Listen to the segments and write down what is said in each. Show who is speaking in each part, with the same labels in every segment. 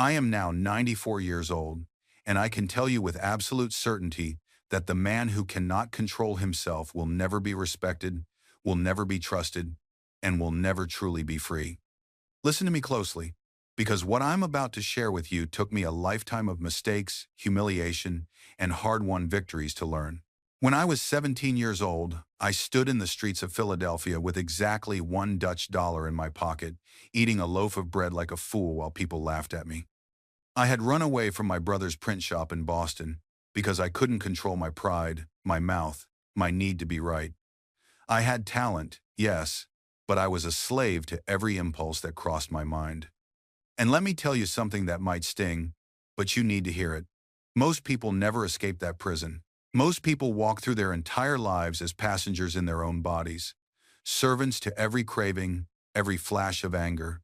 Speaker 1: I am now 94 years old, and I can tell you with absolute certainty that the man who cannot control himself will never be respected, will never be trusted, and will never truly be free. Listen to me closely, because what I'm about to share with you took me a lifetime of mistakes, humiliation, and hard-won victories to learn. When I was 17 years old, I stood in the streets of Philadelphia with exactly $1 in my pocket, eating a loaf of bread like a fool while people laughed at me. I had run away from my brother's print shop in Boston because I couldn't control my pride, my mouth, my need to be right. I had talent, yes, but I was a slave to every impulse that crossed my mind. And let me tell you something that might sting, but you need to hear it. Most people never escape that prison. Most people walk through their entire lives as passengers in their own bodies, servants to every craving, every flash of anger,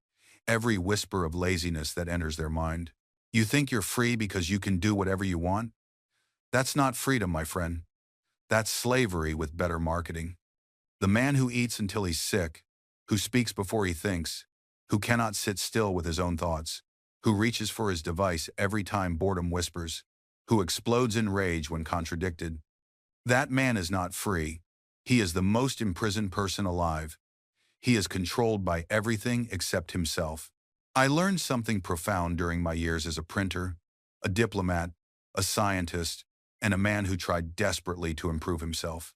Speaker 1: every whisper of laziness that enters their mind. You think you're free because you can do whatever you want? That's not freedom, my friend. That's slavery with better marketing. The man who eats until he's sick, who speaks before he thinks, who cannot sit still with his own thoughts, who reaches for his device every time boredom whispers, who explodes in rage when contradicted. That man is not free. He is the most imprisoned person alive. He is controlled by everything except himself. I learned something profound during my years as a printer, a diplomat, a scientist, and a man who tried desperately to improve himself.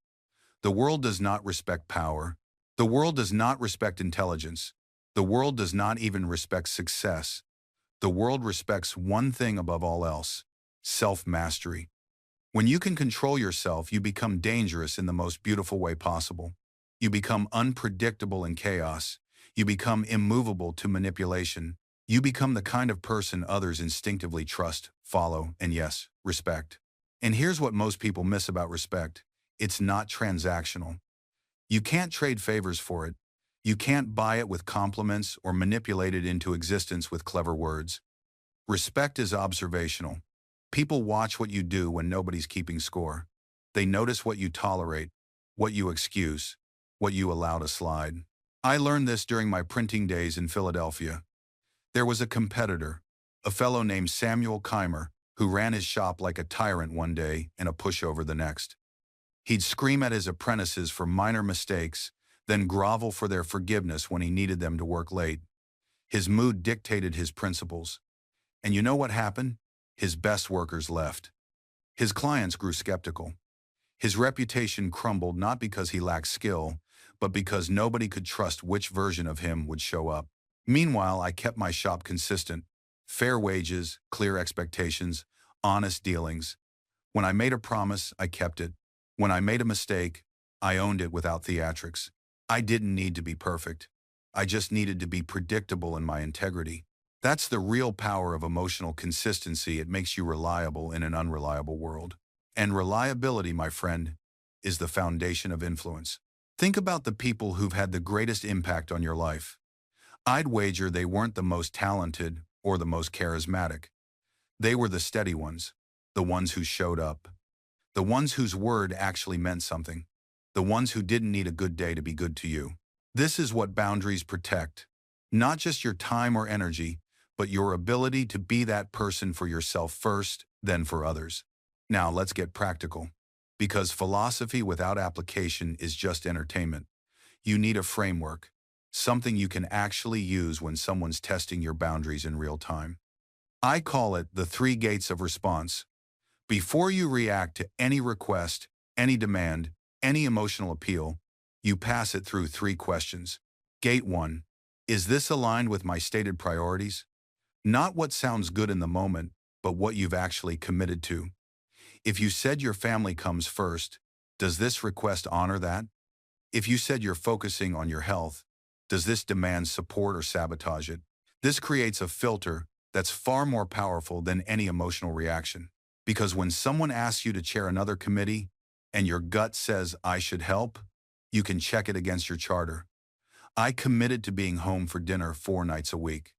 Speaker 1: The world does not respect power. The world does not respect intelligence. The world does not even respect success. The world respects one thing above all else: self-mastery. When you can control yourself, you become dangerous in the most beautiful way possible. You become unpredictable in chaos. You become immovable to manipulation. You become the kind of person others instinctively trust, follow, and yes, respect. And here's what most people miss about respect. It's not transactional. You can't trade favors for it. You can't buy it with compliments or manipulate it into existence with clever words. Respect is observational. People watch what you do when nobody's keeping score. They notice what you tolerate, what you excuse, what you allow to slide. I learned this during my printing days in Philadelphia. There was a competitor, a fellow named Samuel Keimer, who ran his shop like a tyrant one day and a pushover the next. He'd scream at his apprentices for minor mistakes, then grovel for their forgiveness when he needed them to work late. His mood dictated his principles. And you know what happened? His best workers left. His clients grew skeptical. His reputation crumbled not because he lacked skill, but because nobody could trust which version of him would show up. Meanwhile, I kept my shop consistent. Fair wages, clear expectations, honest dealings. When I made a promise, I kept it. When I made a mistake, I owned it without theatrics. I didn't need to be perfect. I just needed to be predictable in my integrity. That's the real power of emotional consistency. It makes you reliable in an unreliable world. And reliability, my friend, is the foundation of influence. Think about the people who've had the greatest impact on your life. I'd wager they weren't the most talented or the most charismatic. They were the steady ones, the ones who showed up, the ones whose word actually meant something, the ones who didn't need a good day to be good to you. This is what boundaries protect. Not just your time or energy, but your ability to be that person for yourself first, then for others. Now let's get practical. Because philosophy without application is just entertainment. You need a framework, something you can actually use when someone's testing your boundaries in real time. I call it the 3 gates of response. Before you react to any request, any demand, any emotional appeal, you pass it through 3 questions. Gate 1. Is this aligned with my stated priorities? Not what sounds good in the moment, but what you've actually committed to. If you said your family comes first, does this request honor that? If you said you're focusing on your health, does this demand support or sabotage it? This creates a filter that's far more powerful than any emotional reaction. Because when someone asks you to chair another committee and your gut says, I should help, you can check it against your charter. I committed to being home for dinner 4 nights a week.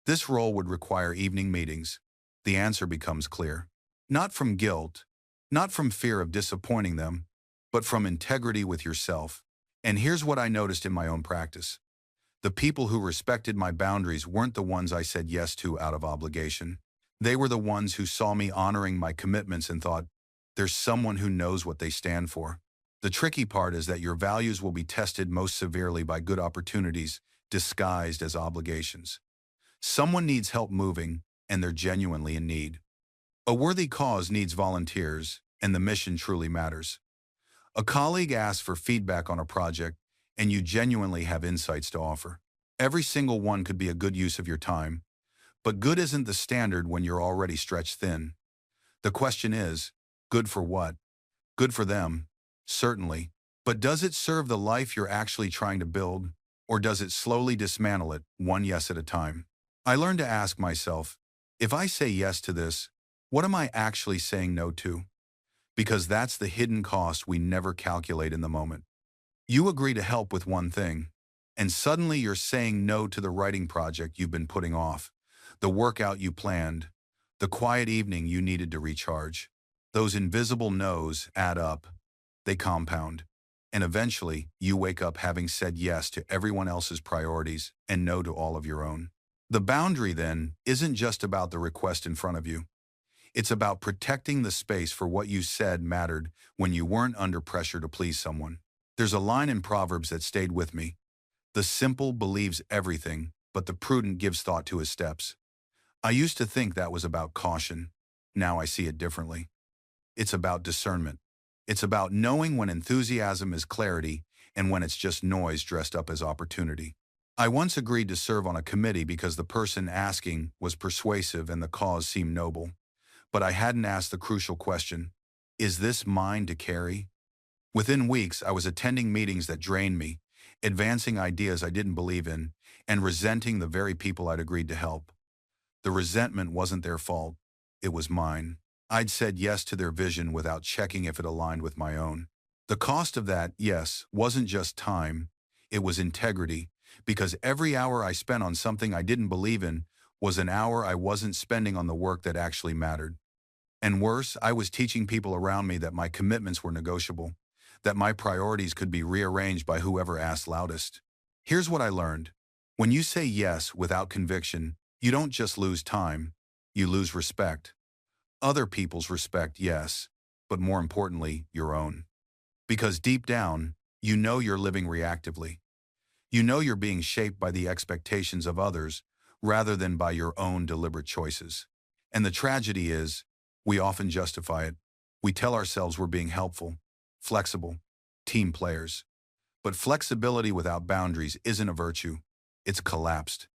Speaker 1: This role would require evening meetings. The answer becomes clear. Not from guilt, not from fear of disappointing them, but from integrity with yourself. And here's what I noticed in my own practice. The people who respected my boundaries weren't the ones I said yes to out of obligation. They were the ones who saw me honoring my commitments and thought, there's someone who knows what they stand for. The tricky part is that your values will be tested most severely by good opportunities disguised as obligations. Someone needs help moving, and they're genuinely in need. A worthy cause needs volunteers, and the mission truly matters. A colleague asks for feedback on a project, and you genuinely have insights to offer. Every single one could be a good use of your time, but good isn't the standard when you're already stretched thin. The question is, good for what? Good for them, certainly. But does it serve the life you're actually trying to build, or does it slowly dismantle it, one yes at a time? I learned to ask myself, if I say yes to this, what am I actually saying no to? Because that's the hidden cost we never calculate in the moment. You agree to help with one thing, and suddenly you're saying no to the writing project you've been putting off, the workout you planned, the quiet evening you needed to recharge. Those invisible no's add up. They compound. And eventually, you wake up having said yes to everyone else's priorities and no to all of your own. The boundary, then, isn't just about the request in front of you. It's about protecting the space for what you said mattered when you weren't under pressure to please someone. There's a line in Proverbs that stayed with me. The simple believes everything, but the prudent gives thought to his steps. I used to think that was about caution. Now I see it differently. It's about discernment. It's about knowing when enthusiasm is clarity and when it's just noise dressed up as opportunity. I once agreed to serve on a committee because the person asking was persuasive and the cause seemed noble. But I hadn't asked the crucial question, is this mine to carry? Within weeks, I was attending meetings that drained me, advancing ideas I didn't believe in, and resenting the very people I'd agreed to help. The resentment wasn't their fault. It was mine. I'd said yes to their vision without checking if it aligned with my own. The cost of that yes wasn't just time, it was integrity, because every hour I spent on something I didn't believe in was an hour I wasn't spending on the work that actually mattered. And worse, I was teaching people around me that my commitments were negotiable, that my priorities could be rearranged by whoever asked loudest. Here's what I learned. When you say yes without conviction, you don't just lose time, you lose respect. Other people's respect, yes, but more importantly, your own. Because deep down, you know you're living reactively. You know you're being shaped by the expectations of others rather than by your own deliberate choices. And the tragedy is, we often justify it. We tell ourselves we're being helpful, flexible, team players. But flexibility without boundaries isn't a virtue. It's collapsed.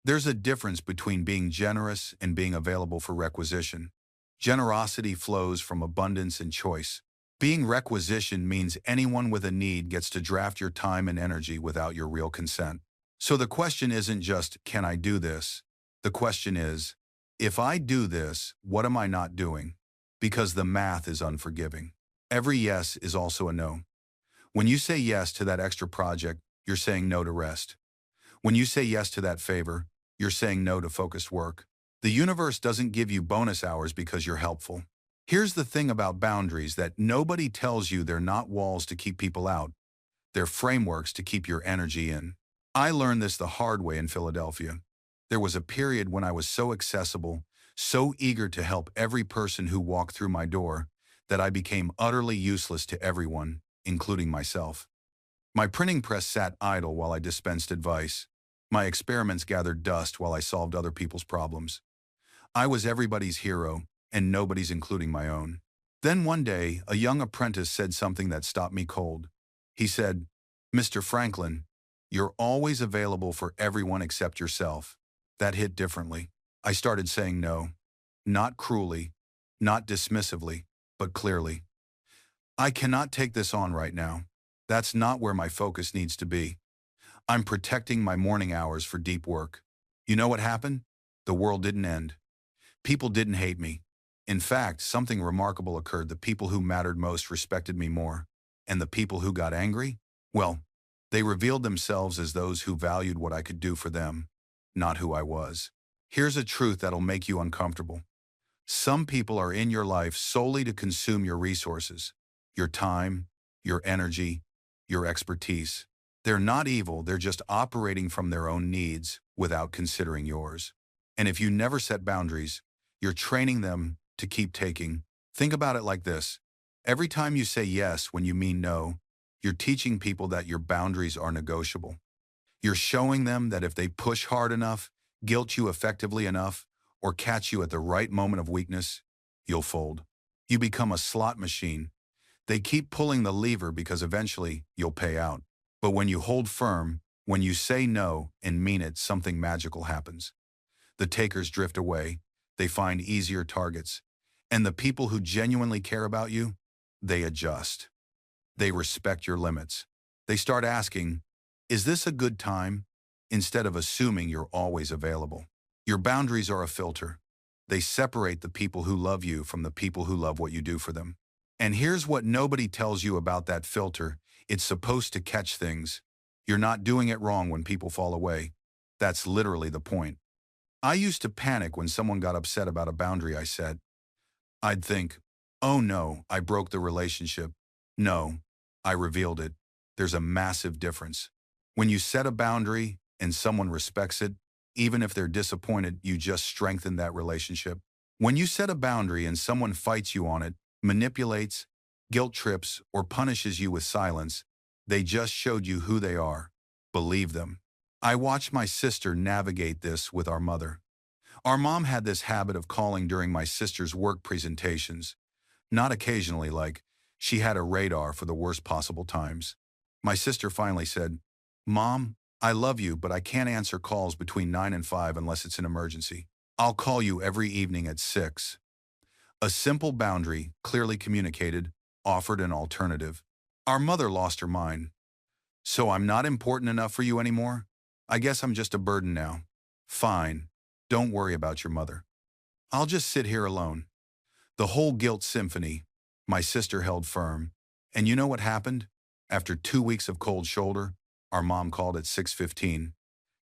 Speaker 1: There's a difference between being generous and being available for requisition. Generosity flows from abundance and choice. Being requisitioned means anyone with a need gets to draft your time and energy without your real consent. So the question isn't just, can I do this? The question is, if I do this, what am I not doing? Because the math is unforgiving. Every yes is also a no. When you say yes to that extra project, you're saying no to rest. When you say yes to that favor, you're saying no to focused work. The universe doesn't give you bonus hours because you're helpful. Here's the thing about boundaries that nobody tells you: they're not walls to keep people out. They're frameworks to keep your energy in. I learned this the hard way in Philadelphia. There was a period when I was so accessible, so eager to help every person who walked through my door, that I became utterly useless to everyone, including myself. My printing press sat idle while I dispensed advice. My experiments gathered dust while I solved other people's problems. I was everybody's hero, and nobody's, including my own. Then one day, a young apprentice said something that stopped me cold. He said, "Mr. Franklin, you're always available for everyone except yourself." That hit differently. I started saying no. Not cruelly, not dismissively, but clearly. I cannot take this on right now. That's not where my focus needs to be. I'm protecting my morning hours for deep work. You know what happened? The world didn't end. People didn't hate me. In fact, something remarkable occurred. The people who mattered most respected me more. And the people who got angry? Well, they revealed themselves as those who valued what I could do for them, not who I was. Here's a truth that'll make you uncomfortable. Some people are in your life solely to consume your resources, your time, your energy, your expertise. They're not evil, they're just operating from their own needs without considering yours. And if you never set boundaries, you're training them to keep taking. Think about it like this. Every time you say yes when you mean no, you're teaching people that your boundaries are negotiable. You're showing them that if they push hard enough, guilt you effectively enough, or catch you at the right moment of weakness, you'll fold. You become a slot machine. They keep pulling the lever because eventually you'll pay out. But when you hold firm, when you say no and mean it, something magical happens. The takers drift away, they find easier targets, and the people who genuinely care about you, they adjust. They respect your limits. They start asking, is this a good time? Instead of assuming you're always available. Your boundaries are a filter. They separate the people who love you from the people who love what you do for them. And here's what nobody tells you about that filter. It's supposed to catch things. You're not doing it wrong when people fall away. That's literally the point. I used to panic when someone got upset about a boundary I set. I'd think, oh no, I broke the relationship. No, I revealed it. There's a massive difference. When you set a boundary and someone respects it, even if they're disappointed, you just strengthen that relationship. When you set a boundary and someone fights you on it, manipulates, guilt trips, or punishes you with silence, they just showed you who they are. Believe them. I watched my sister navigate this with our mother. Our mom had this habit of calling during my sister's work presentations. Not occasionally, like, she had a radar for the worst possible times. My sister finally said, Mom, I love you, but I can't answer calls between 9 and 5 unless it's an emergency. I'll call you every evening at 6. A simple boundary, clearly communicated, offered an alternative. Our mother lost her mind. So I'm not important enough for you anymore? I guess I'm just a burden now. Fine. Don't worry about your mother. I'll just sit here alone. The whole guilt symphony. My sister held firm. And you know what happened? After 2 weeks of cold shoulder, our mom called at 6:15.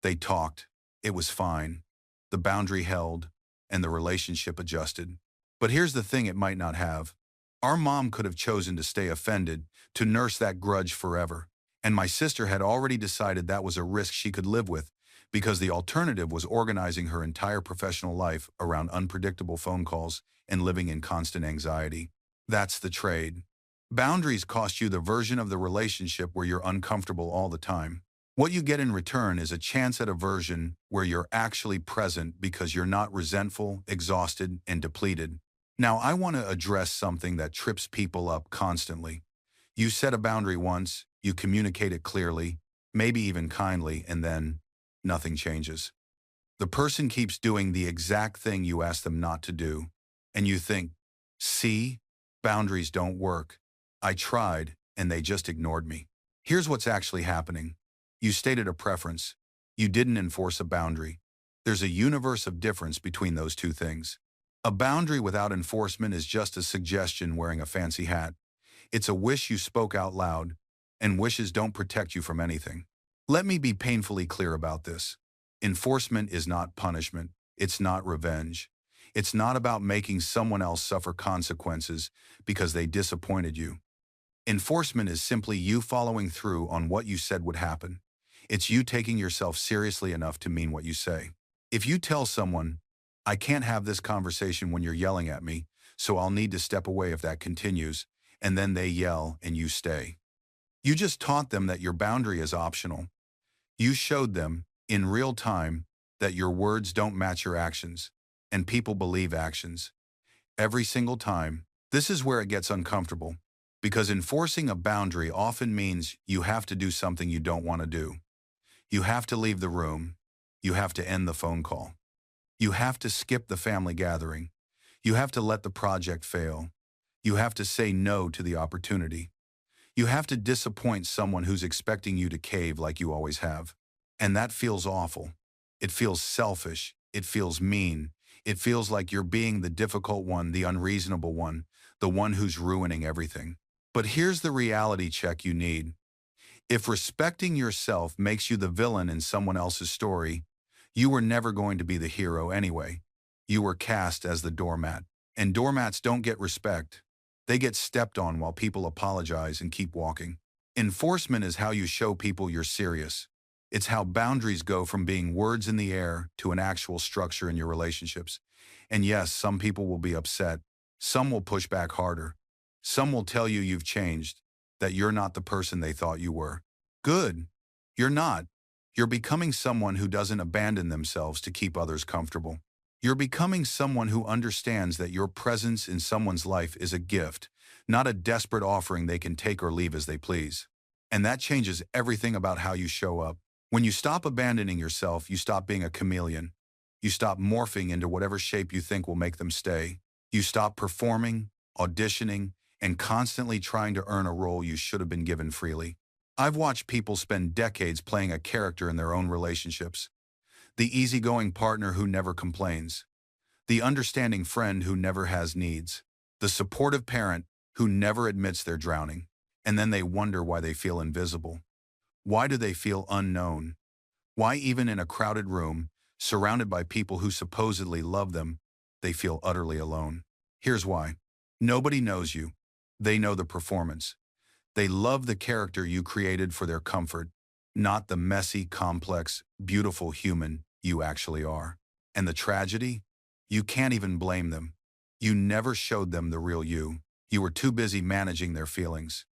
Speaker 1: They talked. It was fine. The boundary held, and the relationship adjusted. But here's the thing it might not have. Our mom could have chosen to stay offended, to nurse that grudge forever. And my sister had already decided that was a risk she could live with, because the alternative was organizing her entire professional life around unpredictable phone calls and living in constant anxiety. That's the trade. Boundaries cost you the version of the relationship where you're uncomfortable all the time. What you get in return is a chance at a version where you're actually present because you're not resentful, exhausted, and depleted. Now, I want to address something that trips people up constantly. You set a boundary once, you communicate it clearly, maybe even kindly, and then nothing changes. The person keeps doing the exact thing you asked them not to do, and you think, see, boundaries don't work. I tried, and they just ignored me. Here's what's actually happening. You stated a preference. You didn't enforce a boundary. There's a universe of difference between those two things. A boundary without enforcement is just a suggestion wearing a fancy hat. It's a wish you spoke out loud, and wishes don't protect you from anything. Let me be painfully clear about this. Enforcement is not punishment. It's not revenge. It's not about making someone else suffer consequences because they disappointed you. Enforcement is simply you following through on what you said would happen. It's you taking yourself seriously enough to mean what you say. If you tell someone, I can't have this conversation when you're yelling at me, so I'll need to step away if that continues, and then they yell and you stay. You just taught them that your boundary is optional. You showed them, in real time, that your words don't match your actions, and people believe actions. Every single time. This is where it gets uncomfortable, because enforcing a boundary often means you have to do something you don't want to do. You have to leave the room. You have to end the phone call. You have to skip the family gathering. You have to let the project fail. You have to say no to the opportunity. You have to disappoint someone who's expecting you to cave like you always have. And that feels awful. It feels selfish. It feels mean. It feels like you're being the difficult one, the unreasonable one, the one who's ruining everything. But here's the reality check you need. If respecting yourself makes you the villain in someone else's story, you were never going to be the hero anyway. You were cast as the doormat. And doormats don't get respect. They get stepped on while people apologize and keep walking. Enforcement is how you show people you're serious. It's how boundaries go from being words in the air to an actual structure in your relationships. And yes, some people will be upset. Some will push back harder. Some will tell you you've changed, that you're not the person they thought you were. Good. You're not. You're becoming someone who doesn't abandon themselves to keep others comfortable. You're becoming someone who understands that your presence in someone's life is a gift, not a desperate offering they can take or leave as they please. And that changes everything about how you show up. When you stop abandoning yourself, you stop being a chameleon. You stop morphing into whatever shape you think will make them stay. You stop performing, auditioning, and constantly trying to earn a role you should have been given freely. I've watched people spend decades playing a character in their own relationships. The easygoing partner who never complains. The understanding friend who never has needs. The supportive parent who never admits they're drowning. And then they wonder why they feel invisible. Why do they feel unknown? Why even in a crowded room, surrounded by people who supposedly love them, they feel utterly alone? Here's why. Nobody knows you. They know the performance. They love the character you created for their comfort, not the messy, complex, beautiful human you actually are. And the tragedy? You can't even blame them. You never showed them the real you. You were too busy managing their feelings,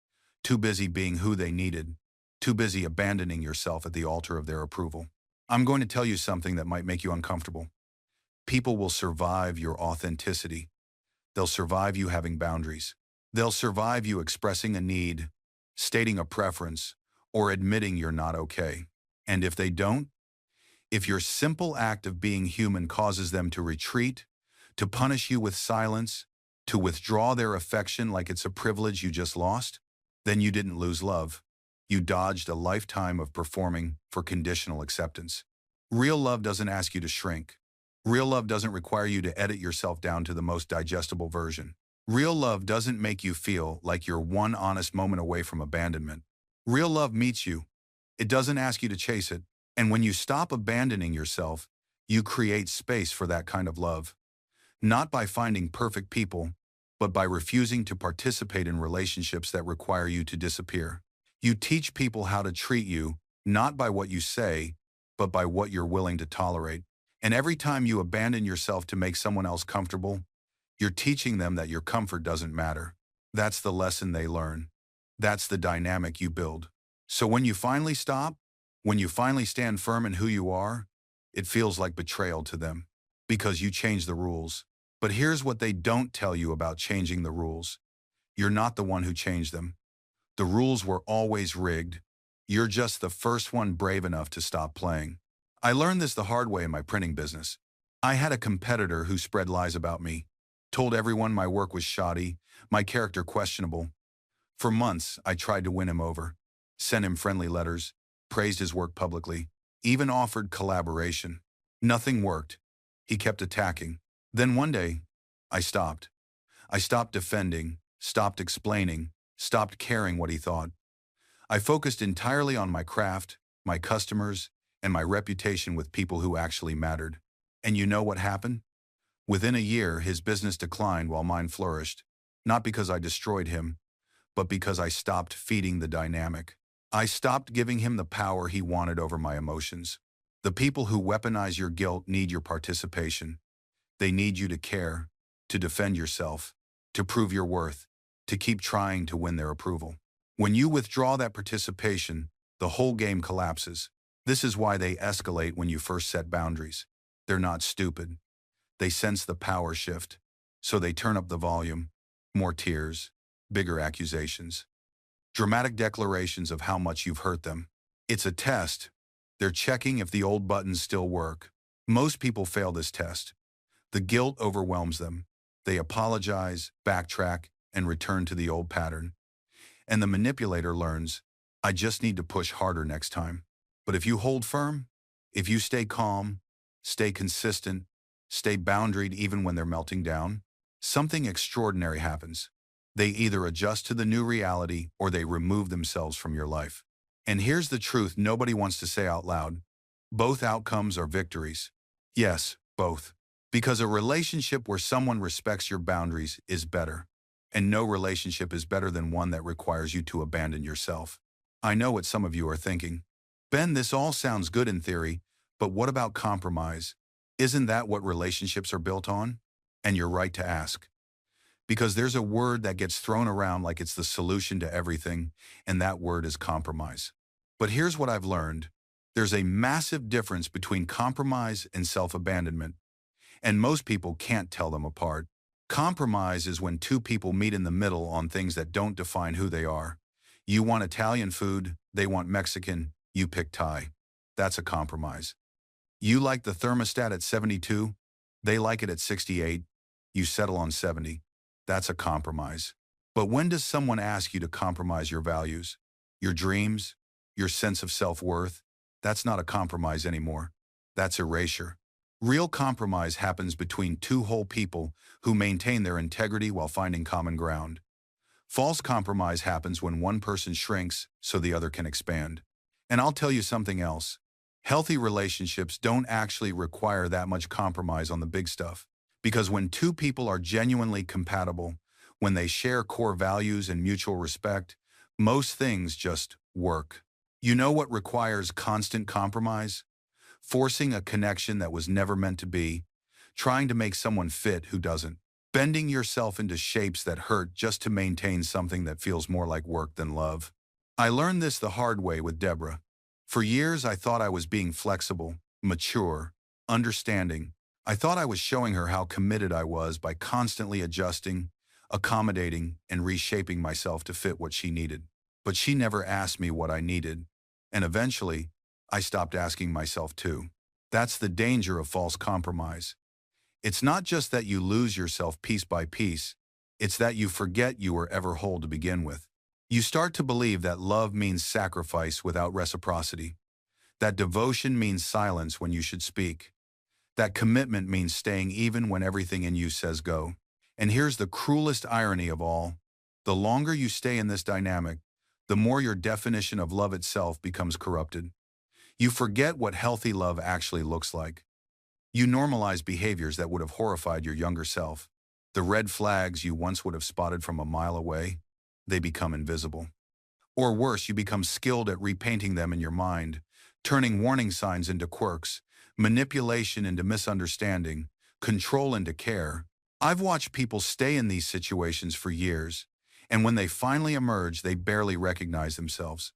Speaker 1: too busy being who they needed, too busy abandoning yourself at the altar of their approval. I'm going to tell you something that might make you uncomfortable. People will survive your authenticity. They'll survive you having boundaries. They'll survive you expressing a need, stating a preference, or admitting you're not okay. And if they don't, if your simple act of being human causes them to retreat, to punish you with silence, to withdraw their affection like it's a privilege you just lost, then you didn't lose love. You dodged a lifetime of performing for conditional acceptance. Real love doesn't ask you to shrink. Real love doesn't require you to edit yourself down to the most digestible version. Real love doesn't make you feel like you're one honest moment away from abandonment. Real love meets you. It doesn't ask you to chase it. And when you stop abandoning yourself, you create space for that kind of love. Not by finding perfect people, but by refusing to participate in relationships that require you to disappear. You teach people how to treat you, not by what you say, but by what you're willing to tolerate. And every time you abandon yourself to make someone else comfortable, you're teaching them that your comfort doesn't matter. That's the lesson they learn. That's the dynamic you build. So when you finally stop, when you finally stand firm in who you are, it feels like betrayal to them, because you changed the rules. But here's what they don't tell you about changing the rules. You're not the one who changed them. The rules were always rigged. You're just the first one brave enough to stop playing. I learned this the hard way in my printing business. I had a competitor who spread lies about me, told everyone my work was shoddy, my character questionable. For months, I tried to win him over, sent him friendly letters, praised his work publicly, even offered collaboration. Nothing worked. He kept attacking. Then one day, I stopped. I stopped defending, stopped explaining, stopped caring what he thought. I focused entirely on my craft, my customers, and my reputation with people who actually mattered. And you know what happened? Within a year, his business declined while mine flourished. Not because I destroyed him, but because I stopped feeding the dynamic. I stopped giving him the power he wanted over my emotions. The people who weaponize your guilt need your participation. They need you to care, to defend yourself, to prove your worth, to keep trying to win their approval. When you withdraw that participation, the whole game collapses. This is why they escalate when you first set boundaries. They're not stupid. They sense the power shift, so they turn up the volume. More tears, bigger accusations, dramatic declarations of how much you've hurt them. It's a test. They're checking if the old buttons still work. Most people fail this test. The guilt overwhelms them. They apologize, backtrack, and return to the old pattern. And the manipulator learns, I just need to push harder next time. But if you hold firm, if you stay calm, stay consistent, stay boundaried even when they're melting down, something extraordinary happens. They either adjust to the new reality or they remove themselves from your life. And here's the truth nobody wants to say out loud. Both outcomes are victories. Yes, both. Because a relationship where someone respects your boundaries is better. And no relationship is better than one that requires you to abandon yourself. I know what some of you are thinking. Ben, this all sounds good in theory, but what about compromise? Isn't that what relationships are built on? And you're right to ask. Because there's a word that gets thrown around like it's the solution to everything, and that word is compromise. But here's what I've learned. There's a massive difference between compromise and self-abandonment, and most people can't tell them apart. Compromise is when two people meet in the middle on things that don't define who they are. You want Italian food, they want Mexican, you pick Thai. That's a compromise. You like the thermostat at 72, they like it at 68, you settle on 70. That's a compromise. But when does someone ask you to compromise your values, your dreams, your sense of self-worth? That's not a compromise anymore. That's erasure. Real compromise happens between two whole people who maintain their integrity while finding common ground. False compromise happens when one person shrinks so the other can expand. And I'll tell you something else. Healthy relationships don't actually require that much compromise on the big stuff. Because when two people are genuinely compatible, when they share core values and mutual respect, most things just work. You know what requires constant compromise? Forcing a connection that was never meant to be, trying to make someone fit who doesn't, bending yourself into shapes that hurt just to maintain something that feels more like work than love. I learned this the hard way with Deborah. For years, I thought I was being flexible, mature, understanding. I thought I was showing her how committed I was by constantly adjusting, accommodating, and reshaping myself to fit what she needed. But she never asked me what I needed, and eventually, I stopped asking myself too. That's the danger of false compromise. It's not just that you lose yourself piece by piece, it's that you forget you were ever whole to begin with. You start to believe that love means sacrifice without reciprocity, that devotion means silence when you should speak, that commitment means staying even when everything in you says go. And here's the cruelest irony of all. The longer you stay in this dynamic, the more your definition of love itself becomes corrupted. You forget what healthy love actually looks like. You normalize behaviors that would have horrified your younger self. The red flags you once would have spotted from a mile away, they become invisible. Or worse, you become skilled at repainting them in your mind, turning warning signs into quirks, manipulation into misunderstanding, control into care. I've watched people stay in these situations for years, and when they finally emerge, they barely recognize themselves.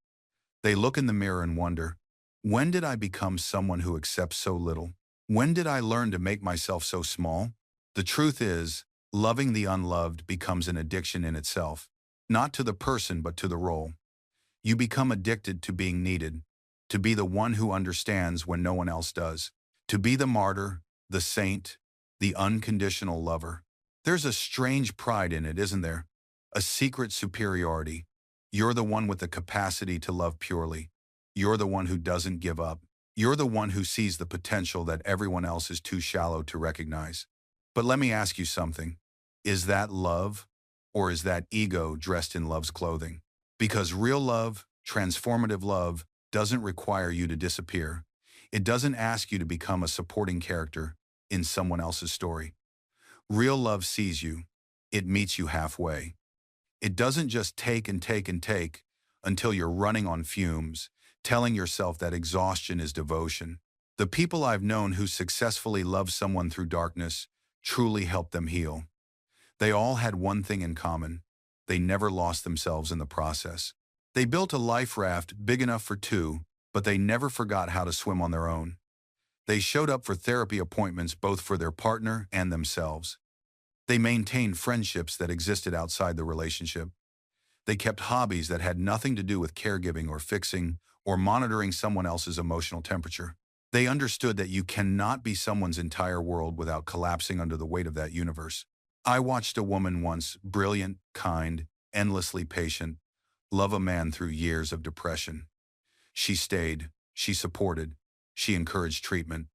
Speaker 1: They look in the mirror and wonder, when did I become someone who accepts so little? When did I learn to make myself so small? The truth is, loving the unloved becomes an addiction in itself, not to the person but to the role. You become addicted to being needed, to be the one who understands when no one else does, to be the martyr, the saint, the unconditional lover. There's a strange pride in it, isn't there? A secret superiority. You're the one with the capacity to love purely. You're the one who doesn't give up. You're the one who sees the potential that everyone else is too shallow to recognize. But let me ask you something. Is that love, or is that ego dressed in love's clothing? Because real love, transformative love, doesn't require you to disappear. It doesn't ask you to become a supporting character in someone else's story. Real love sees you. It meets you halfway. It doesn't just take and take and take until you're running on fumes, telling yourself that exhaustion is devotion. The people I've known who successfully loved someone through darkness truly helped them heal. They all had one thing in common. They never lost themselves in the process. They built a life raft big enough for two, but they never forgot how to swim on their own. They showed up for therapy appointments both for their partner and themselves. They maintained friendships that existed outside the relationship. They kept hobbies that had nothing to do with caregiving or fixing or monitoring someone else's emotional temperature. They understood that you cannot be someone's entire world without collapsing under the weight of that universe. I watched a woman once, brilliant, kind, endlessly patient, love a man through years of depression. She stayed, she supported, she encouraged treatment.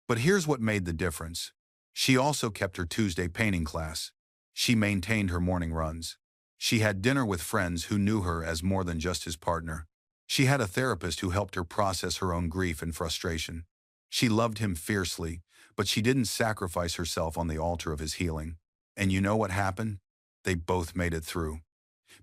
Speaker 1: But here's what made the difference. She also kept her Tuesday painting class. She maintained her morning runs. She had dinner with friends who knew her as more than just his partner. She had a therapist who helped her process her own grief and frustration. She loved him fiercely, but she didn't sacrifice herself on the altar of his healing. And you know what happened? They both made it through.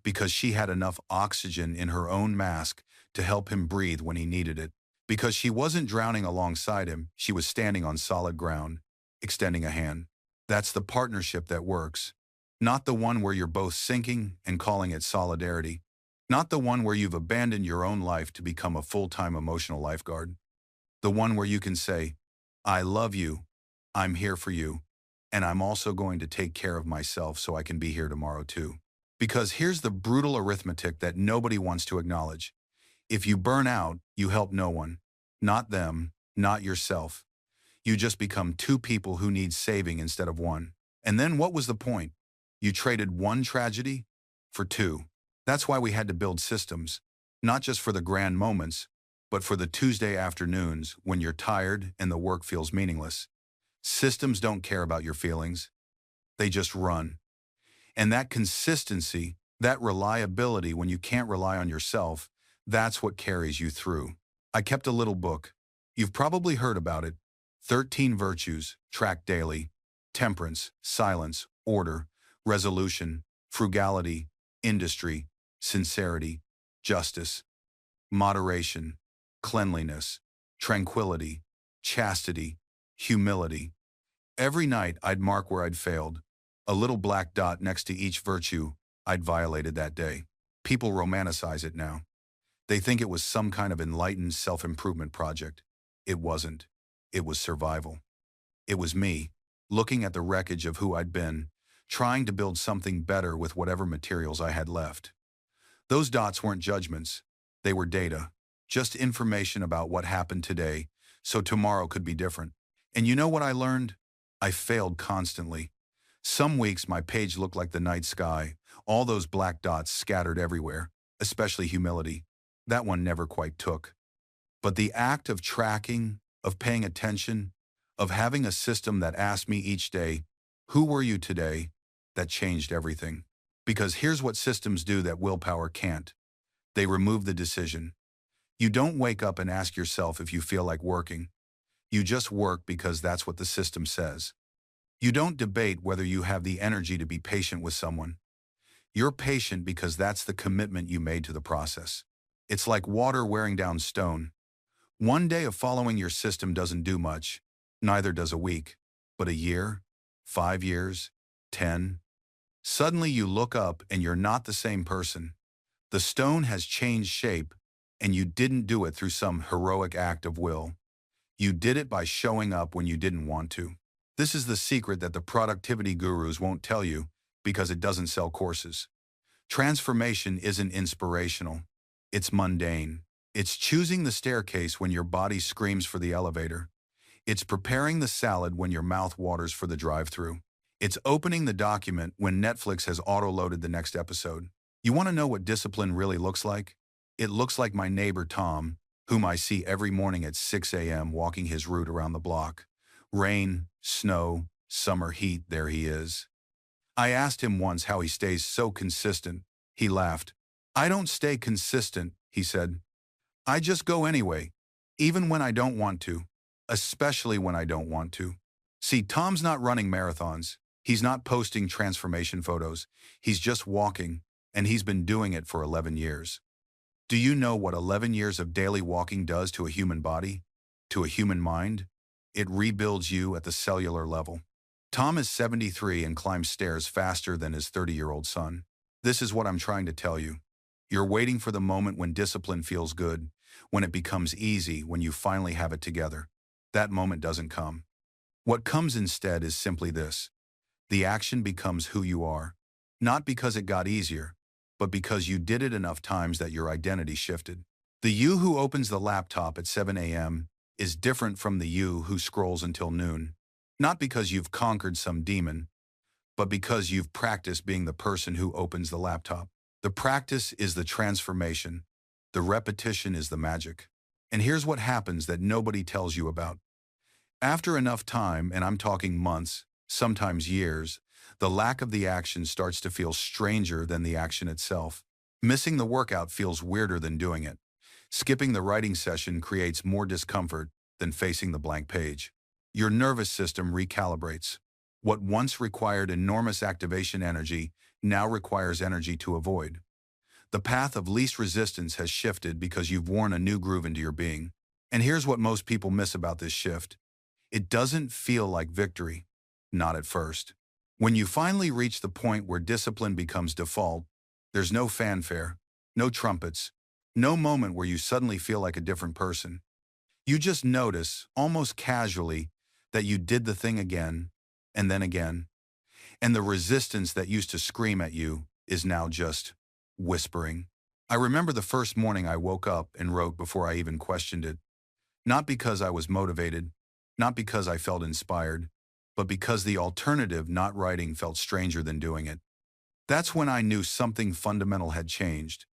Speaker 1: because she had enough oxygen in her own mask to help him breathe when he needed it. Because she wasn't drowning alongside him, she was standing on solid ground, extending a hand. That's the partnership that works. Not the one where you're both sinking and calling it solidarity. Not the one where you've abandoned your own life to become a full-time emotional lifeguard. The one where you can say, I love you, I'm here for you, and I'm also going to take care of myself so I can be here tomorrow too. Because here's the brutal arithmetic that nobody wants to acknowledge. If you burn out, you help no one. Not them, not yourself. You just become two people who need saving instead of one. And then what was the point? You traded one tragedy for two. That's why we had to build systems, not just for the grand moments, but for the Tuesday afternoons when you're tired and the work feels meaningless. Systems don't care about your feelings. They just run. And that consistency, that reliability when you can't rely on yourself, that's what carries you through. I kept a little book. You've probably heard about it. 13 Virtues, tracked daily. Temperance, silence, order, resolution, frugality, industry, sincerity, justice, moderation, cleanliness, tranquility, chastity, humility. Every night I'd mark where I'd failed, a little black dot next to each virtue I'd violated that day. People romanticize it now. They think it was some kind of enlightened self-improvement project. It wasn't. It was survival. It was me, looking at the wreckage of who I'd been, trying to build something better with whatever materials I had left. Those dots weren't judgments. They were data, just information about what happened today, so tomorrow could be different. And you know what I learned? I failed constantly. Some weeks my page looked like the night sky, all those black dots scattered everywhere, especially humility. That one never quite took. But the act of tracking, of paying attention, of having a system that asked me each day, who were you today? That changed everything. Because here's what systems do that willpower can't. They remove the decision. You don't wake up and ask yourself if you feel like working. You just work because that's what the system says. You don't debate whether you have the energy to be patient with someone. You're patient because that's the commitment you made to the process. It's like water wearing down stone. One day of following your system doesn't do much. Neither does a week. But a year, 5 years, 10. Suddenly you look up and you're not the same person. The stone has changed shape, and you didn't do it through some heroic act of will. You did it by showing up when you didn't want to. This is the secret that the productivity gurus won't tell you because it doesn't sell courses. Transformation isn't inspirational. It's mundane. It's choosing the staircase when your body screams for the elevator. It's preparing the salad when your mouth waters for the drive-thru. It's opening the document when Netflix has auto-loaded the next episode. You want to know what discipline really looks like? It looks like my neighbor Tom, whom I see every morning at 6 a.m. walking his route around the block. Rain, snow, summer heat, there he is. I asked him once how he stays so consistent. He laughed. I don't stay consistent, he said. I just go anyway, even when I don't want to, especially when I don't want to. See, Tom's not running marathons. He's not posting transformation photos. He's just walking, and he's been doing it for 11 years. Do you know what 11 years of daily walking does to a human body? To a human mind? It rebuilds you at the cellular level. Tom is 73 and climbs stairs faster than his 30-year-old son. This is what I'm trying to tell you. You're waiting for the moment when discipline feels good, when it becomes easy, when you finally have it together. That moment doesn't come. What comes instead is simply this. The action becomes who you are, not because it got easier, but because you did it enough times that your identity shifted. The you who opens the laptop at 7 a.m. is different from the you who scrolls until noon, not because you've conquered some demon, but because you've practiced being the person who opens the laptop. The practice is the transformation. The repetition is the magic. And here's what happens that nobody tells you about. After enough time, and I'm talking months, sometimes years, the lack of the action starts to feel stranger than the action itself. Missing the workout feels weirder than doing it. Skipping the writing session creates more discomfort than facing the blank page. Your nervous system recalibrates. What once required enormous activation energy now requires energy to avoid. The path of least resistance has shifted because you've worn a new groove into your being. And here's what most people miss about this shift. It doesn't feel like victory, not at first. When you finally reach the point where discipline becomes default, there's no fanfare, no trumpets, no moment where you suddenly feel like a different person. You just notice, almost casually, that you did the thing again, and then again, and the resistance that used to scream at you is now just whispering. I remember the first morning I woke up and wrote before I even questioned it. Not because I was motivated, not because I felt inspired, but because the alternative, not writing, felt stranger than doing it. That's when I knew something fundamental had changed.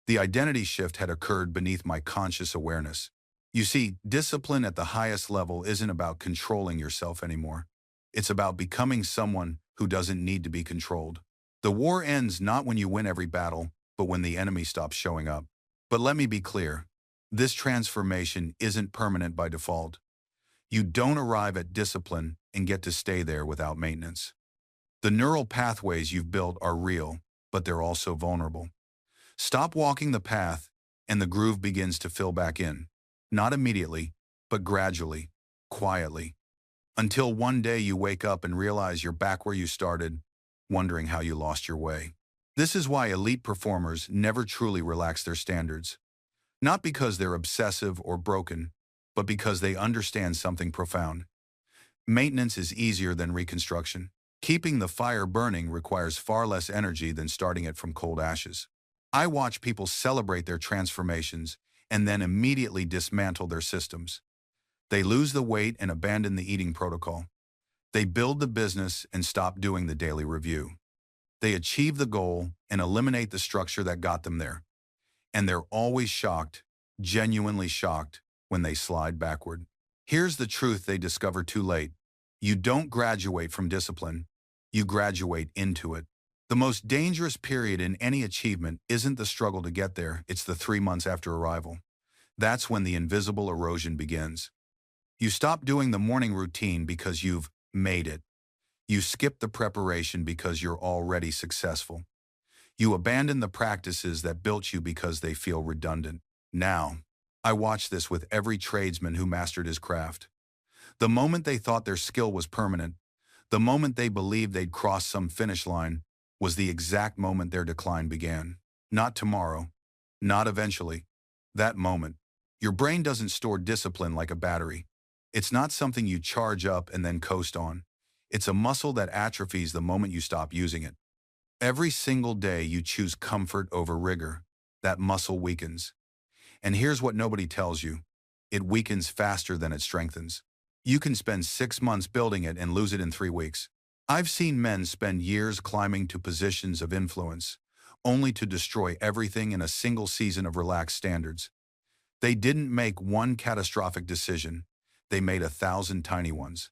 Speaker 1: The identity shift had occurred beneath my conscious awareness. You see, discipline at the highest level isn't about controlling yourself anymore. It's about becoming someone who doesn't need to be controlled. The war ends not when you win every battle, but when the enemy stops showing up. But let me be clear. This transformation isn't permanent by default. You don't arrive at discipline and get to stay there without maintenance. The neural pathways you've built are real, but they're also vulnerable. Stop walking the path, and the groove begins to fill back in. Not immediately, but gradually, quietly, until one day you wake up and realize you're back where you started, wondering how you lost your way. This is why elite performers never truly relax their standards. Not because they're obsessive or broken, but because they understand something profound. Maintenance is easier than reconstruction. Keeping the fire burning requires far less energy than starting it from cold ashes. I watch people celebrate their transformations and then immediately dismantle their systems. They lose the weight and abandon the eating protocol. They build the business and stop doing the daily review. They achieve the goal and eliminate the structure that got them there. And they're always shocked, genuinely shocked, when they slide backward. Here's the truth they discover too late. You don't graduate from discipline. You graduate into it. The most dangerous period in any achievement isn't the struggle to get there, it's the 3 months after arrival. That's when the invisible erosion begins. You stop doing the morning routine because you've made it. You skip the preparation because you're already successful. You abandon the practices that built you because they feel redundant. Now, I watch this with every tradesman who mastered his craft. The moment they thought their skill was permanent, the moment they believed they'd cross some finish line, was the exact moment their decline began. Not tomorrow, not eventually. That moment. Your brain doesn't store discipline like a battery. It's not something you charge up and then coast on. It's a muscle that atrophies the moment you stop using it. Every single day you choose comfort over rigor, that muscle weakens. And here's what nobody tells you. It weakens faster than it strengthens. You can spend 6 months building it and lose it in 3 weeks. I've seen men spend years climbing to positions of influence, only to destroy everything in a single season of relaxed standards. They didn't make one catastrophic decision. They made 1,000 tiny ones.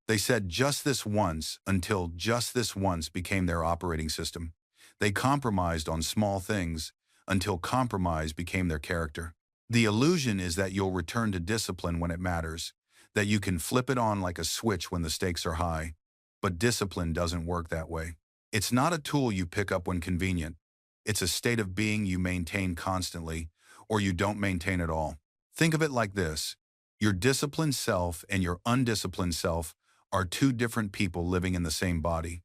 Speaker 1: They said just this once until just this once became their operating system. They compromised on small things until compromise became their character. The illusion is that you'll return to discipline when it matters, that you can flip it on like a switch when the stakes are high. But discipline doesn't work that way. It's not a tool you pick up when convenient. It's a state of being you maintain constantly, or you don't maintain at all. Think of it like this. Your disciplined self and your undisciplined self are 2 different people living in the same body.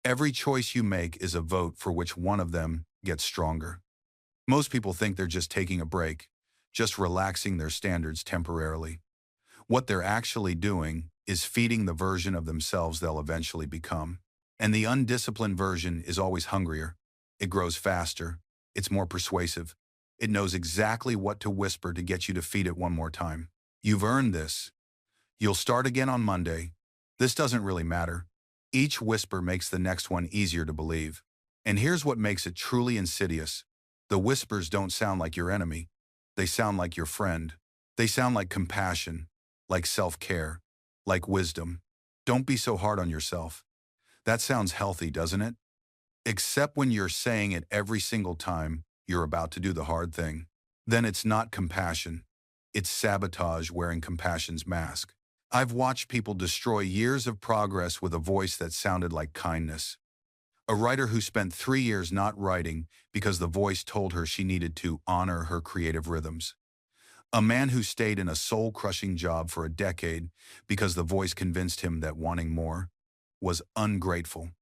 Speaker 1: Every choice you make is a vote for which one of them gets stronger. Most people think they're just taking a break, just relaxing their standards temporarily. What they're actually doing is feeding the version of themselves they'll eventually become. And the undisciplined version is always hungrier. It grows faster. It's more persuasive. It knows exactly what to whisper to get you to feed it one more time. You've earned this. You'll start again on Monday. This doesn't really matter. Each whisper makes the next one easier to believe. And here's what makes it truly insidious. The whispers don't sound like your enemy. They sound like your friend. They sound like compassion, like self-care, like wisdom. Don't be so hard on yourself. That sounds healthy, doesn't it? Except when you're saying it every single time you're about to do the hard thing. Then it's not compassion. It's sabotage wearing compassion's mask. I've watched people destroy years of progress with a voice that sounded like kindness. A writer who spent 3 years not writing because the voice told her she needed to honor her creative rhythms. A man who stayed in a soul-crushing job for a decade because the voice convinced him that wanting more was ungrateful.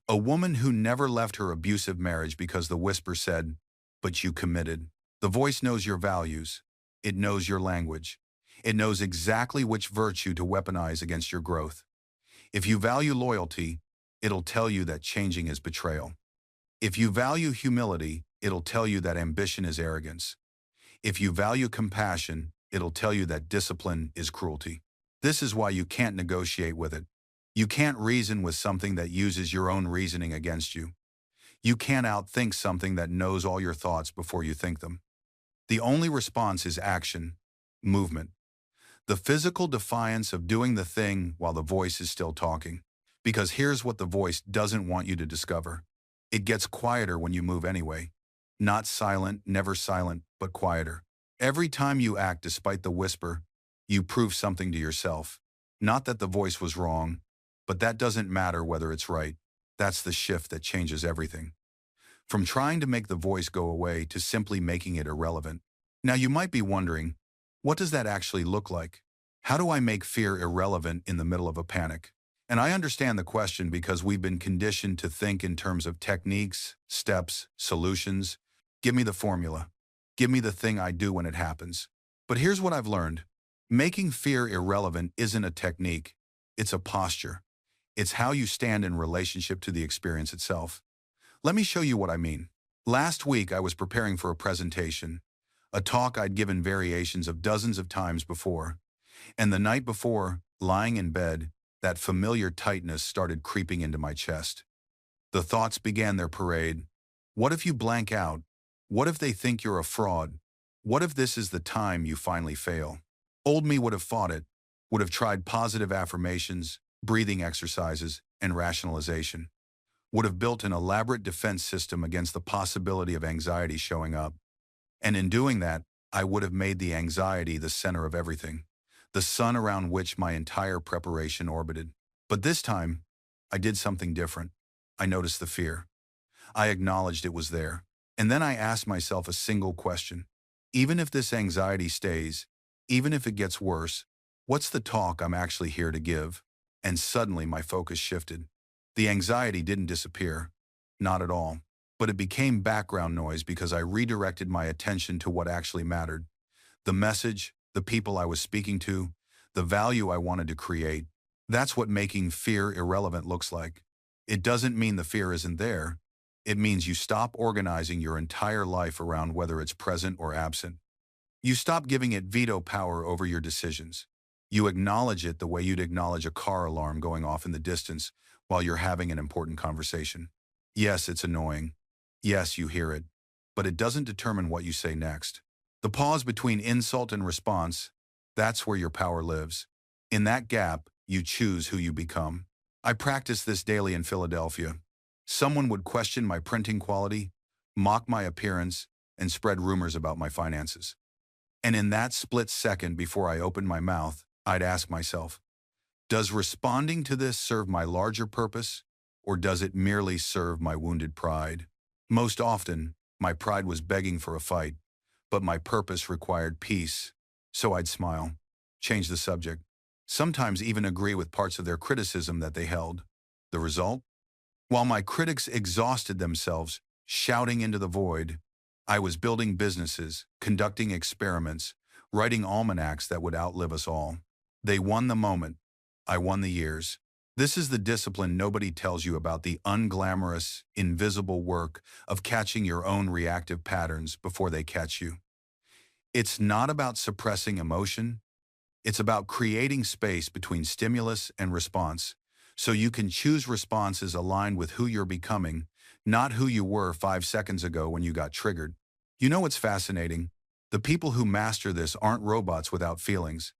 Speaker 1: A woman who never left her abusive marriage because the whisper said, "But you committed." The voice knows your values. It knows your language. It knows exactly which virtue to weaponize against your growth. If you value loyalty, it'll tell you that changing is betrayal. If you value humility, it'll tell you that ambition is arrogance. If you value compassion, it'll tell you that discipline is cruelty. This is why you can't negotiate with it. You can't reason with something that uses your own reasoning against you. You can't outthink something that knows all your thoughts before you think them. The only response is action, movement. The physical defiance of doing the thing while the voice is still talking. Because here's what the voice doesn't want you to discover. It gets quieter when you move anyway. Not silent, never silent, but quieter. Every time you act despite the whisper, you prove something to yourself. Not that the voice was wrong, but that doesn't matter whether it's right. That's the shift that changes everything. From trying to make the voice go away to simply making it irrelevant. Now you might be wondering, what does that actually look like? How do I make fear irrelevant in the middle of a panic? And I understand the question because we've been conditioned to think in terms of techniques, steps, solutions. Give me the formula. Give me the thing I do when it happens. But here's what I've learned. Making fear irrelevant isn't a technique. It's a posture. It's how you stand in relationship to the experience itself. Let me show you what I mean. Last week, I was preparing for a presentation, a talk I'd given variations of dozens of times before. And the night before, lying in bed, that familiar tightness started creeping into my chest. The thoughts began their parade. What if you blank out? What if they think you're a fraud? What if this is the time you finally fail? Old me would have fought it, would have tried positive affirmations, breathing exercises, and rationalization. Would have built an elaborate defense system against the possibility of anxiety showing up. And in doing that, I would have made the anxiety the center of everything, the sun around which my entire preparation orbited. But this time, I did something different. I noticed the fear. I acknowledged it was there. And then I asked myself a single question. Even if this anxiety stays, even if it gets worse, what's the talk I'm actually here to give? And suddenly my focus shifted. The anxiety didn't disappear. Not at all. But it became background noise because I redirected my attention to what actually mattered. The message, the people I was speaking to, the value I wanted to create. That's what making fear irrelevant looks like. It doesn't mean the fear isn't there. It means you stop organizing your entire life around whether it's present or absent. You stop giving it veto power over your decisions. You acknowledge it the way you'd acknowledge a car alarm going off in the distance while you're having an important conversation. Yes, it's annoying. Yes, you hear it. But it doesn't determine what you say next. The pause between insult and response, that's where your power lives. In that gap, you choose who you become. I practice this daily in Philadelphia. Someone would question my printing quality, mock my appearance, and spread rumors about my finances. And in that split second before I opened my mouth, I'd ask myself, does responding to this serve my larger purpose, or does it merely serve my wounded pride? Most often, my pride was begging for a fight, but my purpose required peace, so I'd smile, change the subject, sometimes even agree with parts of their criticism that they held. The result? While my critics exhausted themselves, shouting into the void, I was building businesses, conducting experiments, writing almanacs that would outlive us all. They won the moment. I won the years. This is the discipline nobody tells you about, the unglamorous, invisible work of catching your own reactive patterns before they catch you. It's not about suppressing emotion. It's about creating space between stimulus and response, so you can choose responses aligned with who you're becoming, not who you were 5 seconds ago when you got triggered. You know what's fascinating? The people who master this aren't robots without feelings.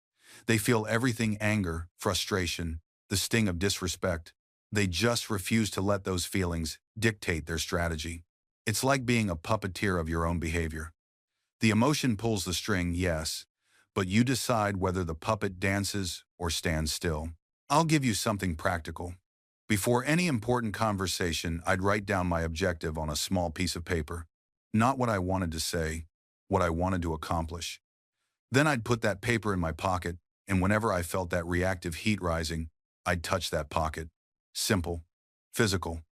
Speaker 1: They feel everything: anger, frustration, the sting of disrespect. They just refuse to let those feelings dictate their strategy. It's like being a puppeteer of your own behavior. The emotion pulls the string, yes, but you decide whether the puppet dances or stands still. I'll give you something practical. Before any important conversation, I'd write down my objective on a small piece of paper. Not what I wanted to say, what I wanted to accomplish. Then I'd put that paper in my pocket, and whenever I felt that reactive heat rising, I'd touch that pocket. Simple. Physical.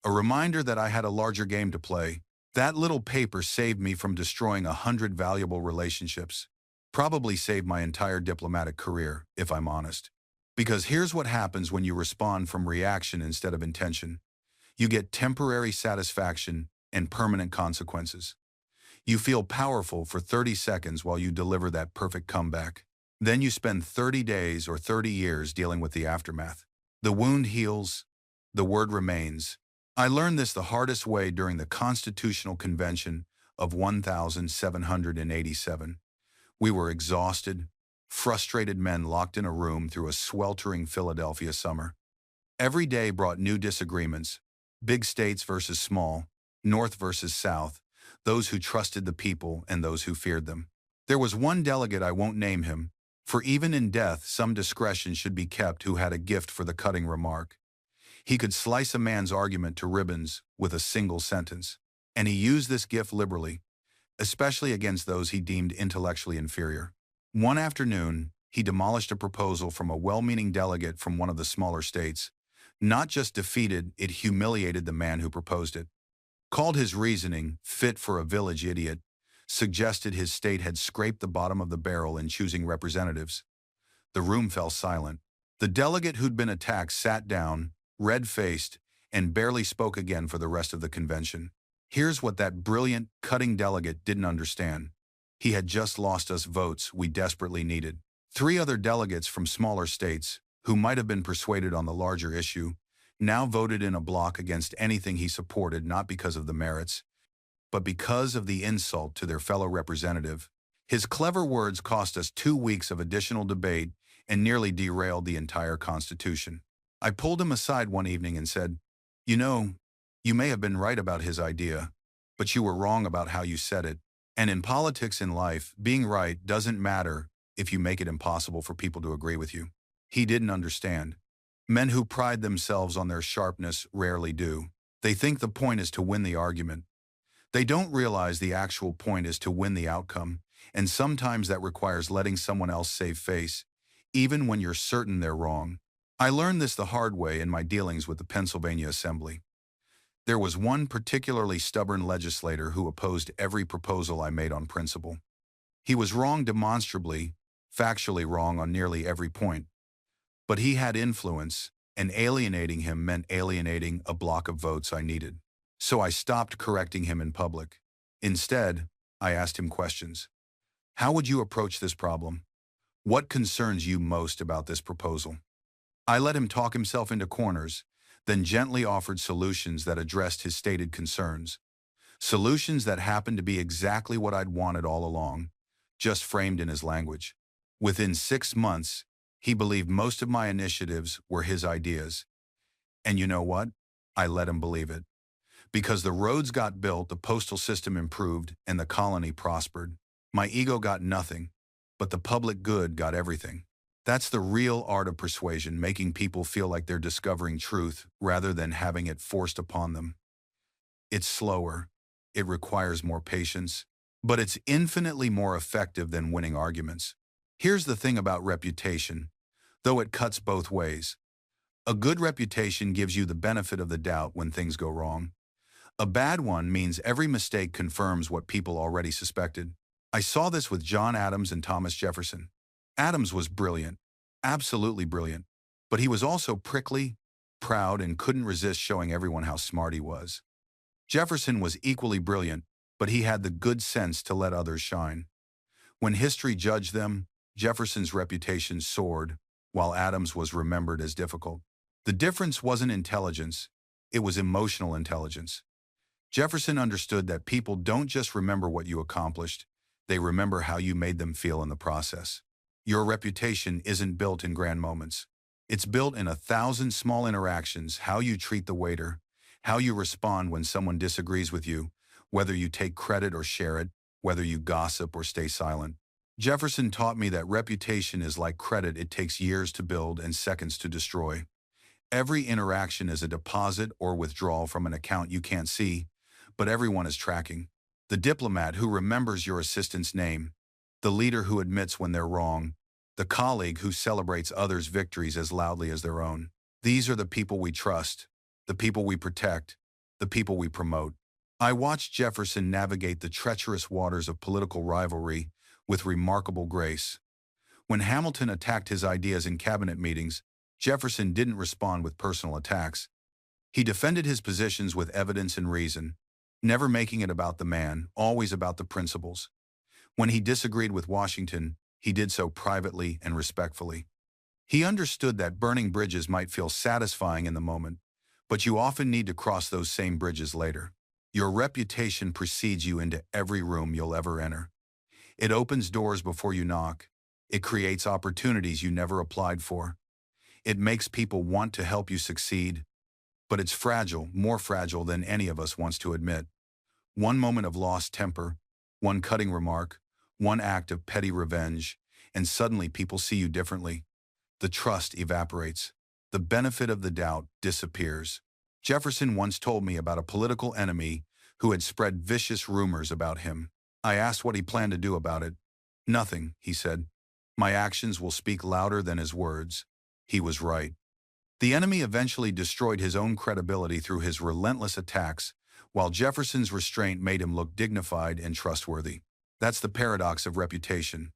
Speaker 1: A reminder that I had a larger game to play. That little paper saved me from destroying 100 valuable relationships. Probably saved my entire diplomatic career, if I'm honest. Because here's what happens when you respond from reaction instead of intention. You get temporary satisfaction and permanent consequences. You feel powerful for 30 seconds while you deliver that perfect comeback. Then you spend 30 days or 30 years dealing with the aftermath. The wound heals, the word remains. I learned this the hardest way during the Constitutional Convention of 1787. We were exhausted, frustrated men locked in a room through a sweltering Philadelphia summer. Every day brought new disagreements, big states versus small, North versus South, those who trusted the people and those who feared them. There was one delegate, I won't name him, for even in death some discretion should be kept, who had a gift for the cutting remark. He could slice a man's argument to ribbons with a single sentence, and he used this gift liberally, especially against those he deemed intellectually inferior. One afternoon, he demolished a proposal from a well-meaning delegate from one of the smaller states. Not just defeated, it humiliated the man who proposed it. Called his reasoning fit for a village idiot, suggested his state had scraped the bottom of the barrel in choosing representatives. The room fell silent. The delegate who'd been attacked sat down, red-faced, and barely spoke again for the rest of the convention. Here's what that brilliant, cutting delegate didn't understand. He had just lost us votes we desperately needed. 3 other delegates from smaller states, who might have been persuaded on the larger issue, now voted in a block against anything he supported, not because of the merits, but because of the insult to their fellow representative. His clever words cost us 2 weeks of additional debate and nearly derailed the entire Constitution. I pulled him aside one evening and said, "You know, you may have been right about his idea, but you were wrong about how you said it. And in politics and life, being right doesn't matter if you make it impossible for people to agree with you." He didn't understand. Men who pride themselves on their sharpness rarely do. They think the point is to win the argument. They don't realize the actual point is to win the outcome, and sometimes that requires letting someone else save face, even when you're certain they're wrong. I learned this the hard way in my dealings with the Pennsylvania Assembly. There was one particularly stubborn legislator who opposed every proposal I made on principle. He was wrong demonstrably, factually wrong on nearly every point. But he had influence, and alienating him meant alienating a block of votes I needed. So I stopped correcting him in public. Instead, I asked him questions. How would you approach this problem? What concerns you most about this proposal? I let him talk himself into corners, then gently offered solutions that addressed his stated concerns. Solutions that happened to be exactly what I'd wanted all along, just framed in his language. Within 6 months, he believed most of my initiatives were his ideas. And you know what? I let him believe it. Because the roads got built, the postal system improved, and the colony prospered. My ego got nothing, but the public good got everything. That's the real art of persuasion, making people feel like they're discovering truth rather than having it forced upon them. It's slower, it requires more patience, but it's infinitely more effective than winning arguments. Here's the thing about reputation, though it cuts both ways. A good reputation gives you the benefit of the doubt when things go wrong. A bad one means every mistake confirms what people already suspected. I saw this with John Adams and Thomas Jefferson. Adams was brilliant, absolutely brilliant, but he was also prickly, proud, and couldn't resist showing everyone how smart he was. Jefferson was equally brilliant, but he had the good sense to let others shine. When history judged them, Jefferson's reputation soared, while Adams was remembered as difficult. The difference wasn't intelligence, it was emotional intelligence. Jefferson understood that people don't just remember what you accomplished, they remember how you made them feel in the process. Your reputation isn't built in grand moments. It's built in 1,000 small interactions: how you treat the waiter, how you respond when someone disagrees with you, whether you take credit or share it, whether you gossip or stay silent. Jefferson taught me that reputation is like credit. It takes years to build and seconds to destroy. Every interaction is a deposit or withdrawal from an account you can't see, but everyone is tracking. The diplomat who remembers your assistant's name, the leader who admits when they're wrong, the colleague who celebrates others' victories as loudly as their own. These are the people we trust, the people we protect, the people we promote. I watched Jefferson navigate the treacherous waters of political rivalry with remarkable grace. When Hamilton attacked his ideas in cabinet meetings, Jefferson didn't respond with personal attacks. He defended his positions with evidence and reason, never making it about the man, always about the principles. When he disagreed with Washington, he did so privately and respectfully. He understood that burning bridges might feel satisfying in the moment, but you often need to cross those same bridges later. Your reputation precedes you into every room you'll ever enter. It opens doors before you knock. It creates opportunities you never applied for. It makes people want to help you succeed, but it's fragile, more fragile than any of us wants to admit. One moment of lost temper, one cutting remark, one act of petty revenge, and suddenly people see you differently. The trust evaporates. The benefit of the doubt disappears. Jefferson once told me about a political enemy who had spread vicious rumors about him. I asked what he planned to do about it. Nothing, he said. My actions will speak louder than his words. He was right. The enemy eventually destroyed his own credibility through his relentless attacks, while Jefferson's restraint made him look dignified and trustworthy. That's the paradox of reputation.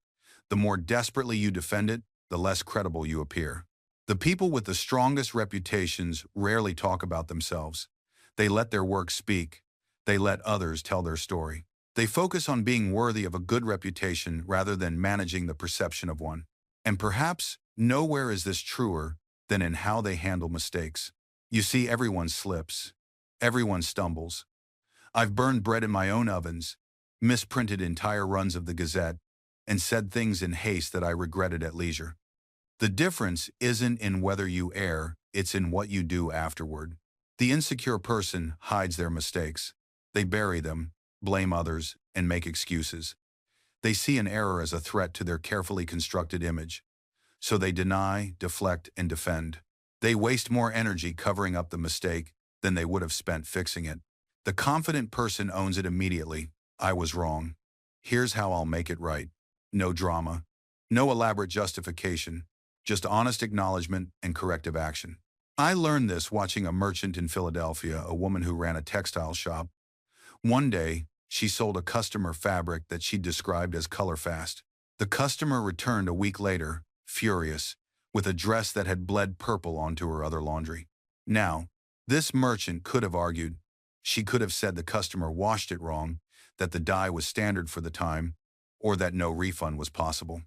Speaker 1: The more desperately you defend it, the less credible you appear. The people with the strongest reputations rarely talk about themselves. They let their work speak. They let others tell their story. They focus on being worthy of a good reputation rather than managing the perception of one. And perhaps nowhere is this truer than in how they handle mistakes. You see, everyone slips. Everyone stumbles. I've burned bread in my own ovens, misprinted entire runs of the Gazette, and said things in haste that I regretted at leisure. The difference isn't in whether you err, it's in what you do afterward. The insecure person hides their mistakes. They bury them, blame others, and make excuses. They see an error as a threat to their carefully constructed image. So they deny, deflect, and defend. They waste more energy covering up the mistake than they would have spent fixing it. The confident person owns it immediately. I was wrong. Here's how I'll make it right. No drama. No elaborate justification. Just honest acknowledgement and corrective action. I learned this watching a merchant in Philadelphia, a woman who ran a textile shop. One day, she sold a customer fabric that she described as color fast. The customer returned a week later, furious, with a dress that had bled purple onto her other laundry. Now, this merchant could have argued. She could have said the customer washed it wrong, that the dye was standard for the time, or that no refund was possible.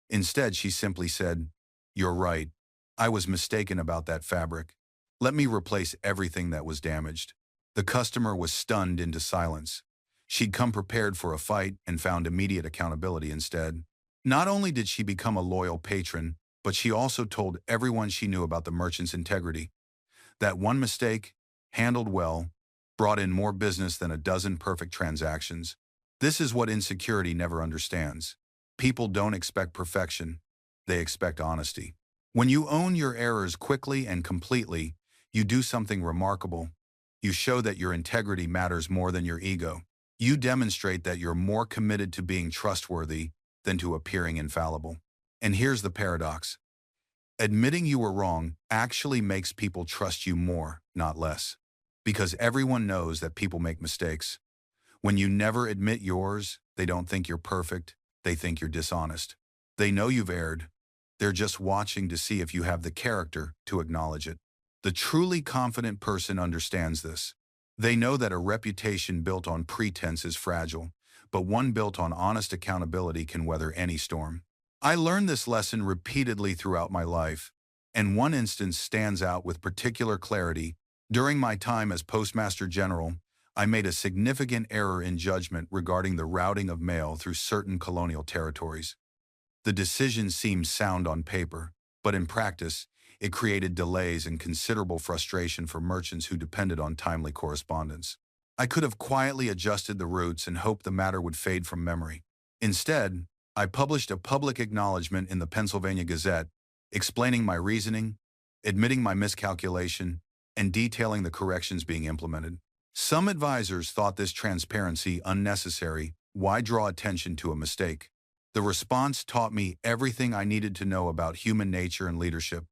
Speaker 1: Instead, she simply said, "You're right. I was mistaken about that fabric. Let me replace everything that was damaged." The customer was stunned into silence. She'd come prepared for a fight and found immediate accountability instead. Not only did she become a loyal patron, but she also told everyone she knew about the merchant's integrity. That one mistake, handled well, brought in more business than a dozen perfect transactions. This is what insecurity never understands. People don't expect perfection. They expect honesty. When you own your errors quickly and completely, you do something remarkable. You show that your integrity matters more than your ego. You demonstrate that you're more committed to being trustworthy than to appearing infallible. And here's the paradox. Admitting you were wrong actually makes people trust you more, not less. Because everyone knows that people make mistakes. When you never admit yours, they don't think you're perfect, they think you're dishonest. They know you've erred. They're just watching to see if you have the character to acknowledge it. The truly confident person understands this. They know that a reputation built on pretense is fragile, but one built on honest accountability can weather any storm. I learned this lesson repeatedly throughout my life, and one instance stands out with particular clarity. During my time as Postmaster General, I made a significant error in judgment regarding the routing of mail through certain colonial territories. The decision seemed sound on paper, but in practice, it created delays and considerable frustration for merchants who depended on timely correspondence. I could have quietly adjusted the routes and hoped the matter would fade from memory. Instead, I published a public acknowledgement in the Pennsylvania Gazette, explaining my reasoning, admitting my miscalculation, and detailing the corrections being implemented. Some advisors thought this transparency unnecessary. Why draw attention to a mistake? The response taught me everything I needed to know about human nature and leadership.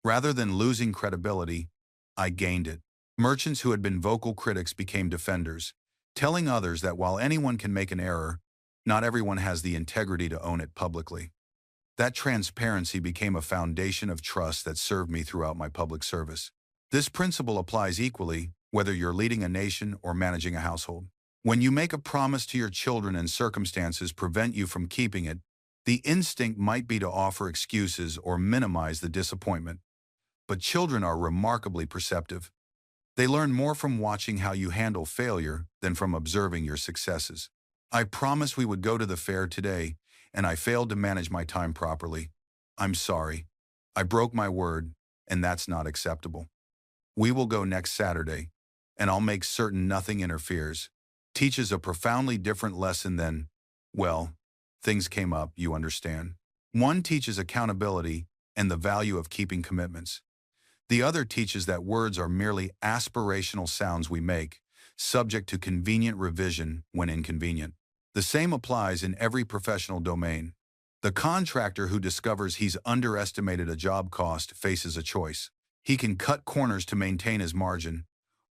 Speaker 1: Rather than losing credibility, I gained it. Merchants who had been vocal critics became defenders, telling others that while anyone can make an error, not everyone has the integrity to own it publicly. That transparency became a foundation of trust that served me throughout my public service. This principle applies equally whether you're leading a nation or managing a household. When you make a promise to your children and circumstances prevent you from keeping it, the instinct might be to offer excuses or minimize the disappointment. But children are remarkably perceptive. They learn more from watching how you handle failure than from observing your successes. I promised we would go to the fair today, and I failed to manage my time properly. I'm sorry. I broke my word, and that's not acceptable. We will go next Saturday, and I'll make certain nothing interferes. Teaches a profoundly different lesson than, well, things came up, you understand. One teaches accountability and the value of keeping commitments. The other teaches that words are merely aspirational sounds we make, subject to convenient revision when inconvenient. The same applies in every professional domain. The contractor who discovers he's underestimated a job cost faces a choice. He can cut corners to maintain his margin,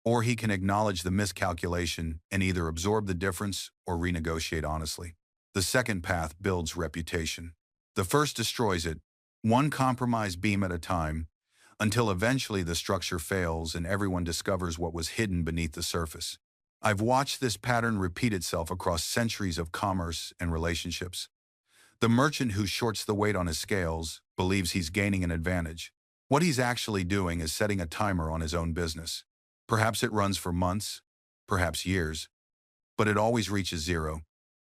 Speaker 1: or he can acknowledge the miscalculation and either absorb the difference or renegotiate honestly. The second path builds reputation. The first destroys it, one compromise beam at a time, until eventually the structure fails and everyone discovers what was hidden beneath the surface. I've watched this pattern repeat itself across centuries of commerce and relationships. The merchant who shorts the weight on his scales believes he's gaining an advantage. What he's actually doing is setting a timer on his own business. Perhaps it runs for months, perhaps years, but it always reaches zero,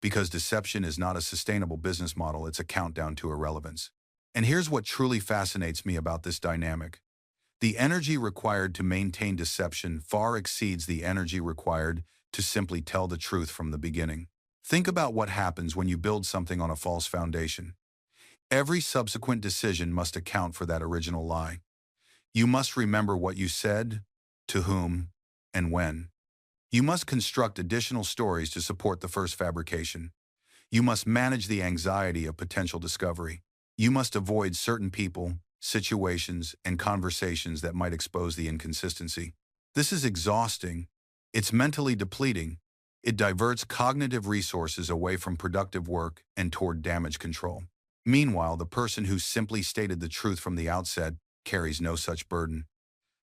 Speaker 1: because deception is not a sustainable business model, it's a countdown to irrelevance. And here's what truly fascinates me about this dynamic. The energy required to maintain deception far exceeds the energy required to simply tell the truth from the beginning. Think about what happens when you build something on a false foundation. Every subsequent decision must account for that original lie. You must remember what you said, to whom, and when. You must construct additional stories to support the first fabrication. You must manage the anxiety of potential discovery. You must avoid certain people, situations, and conversations that might expose the inconsistency. This is exhausting. It's mentally depleting. It diverts cognitive resources away from productive work and toward damage control. Meanwhile, the person who simply stated the truth from the outset carries no such burden.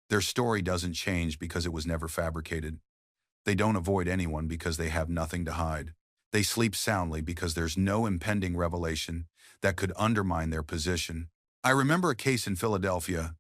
Speaker 1: Their story doesn't change because it was never fabricated. They don't avoid anyone because they have nothing to hide. They sleep soundly because there's no impending revelation that could undermine their position. I remember a case in Philadelphia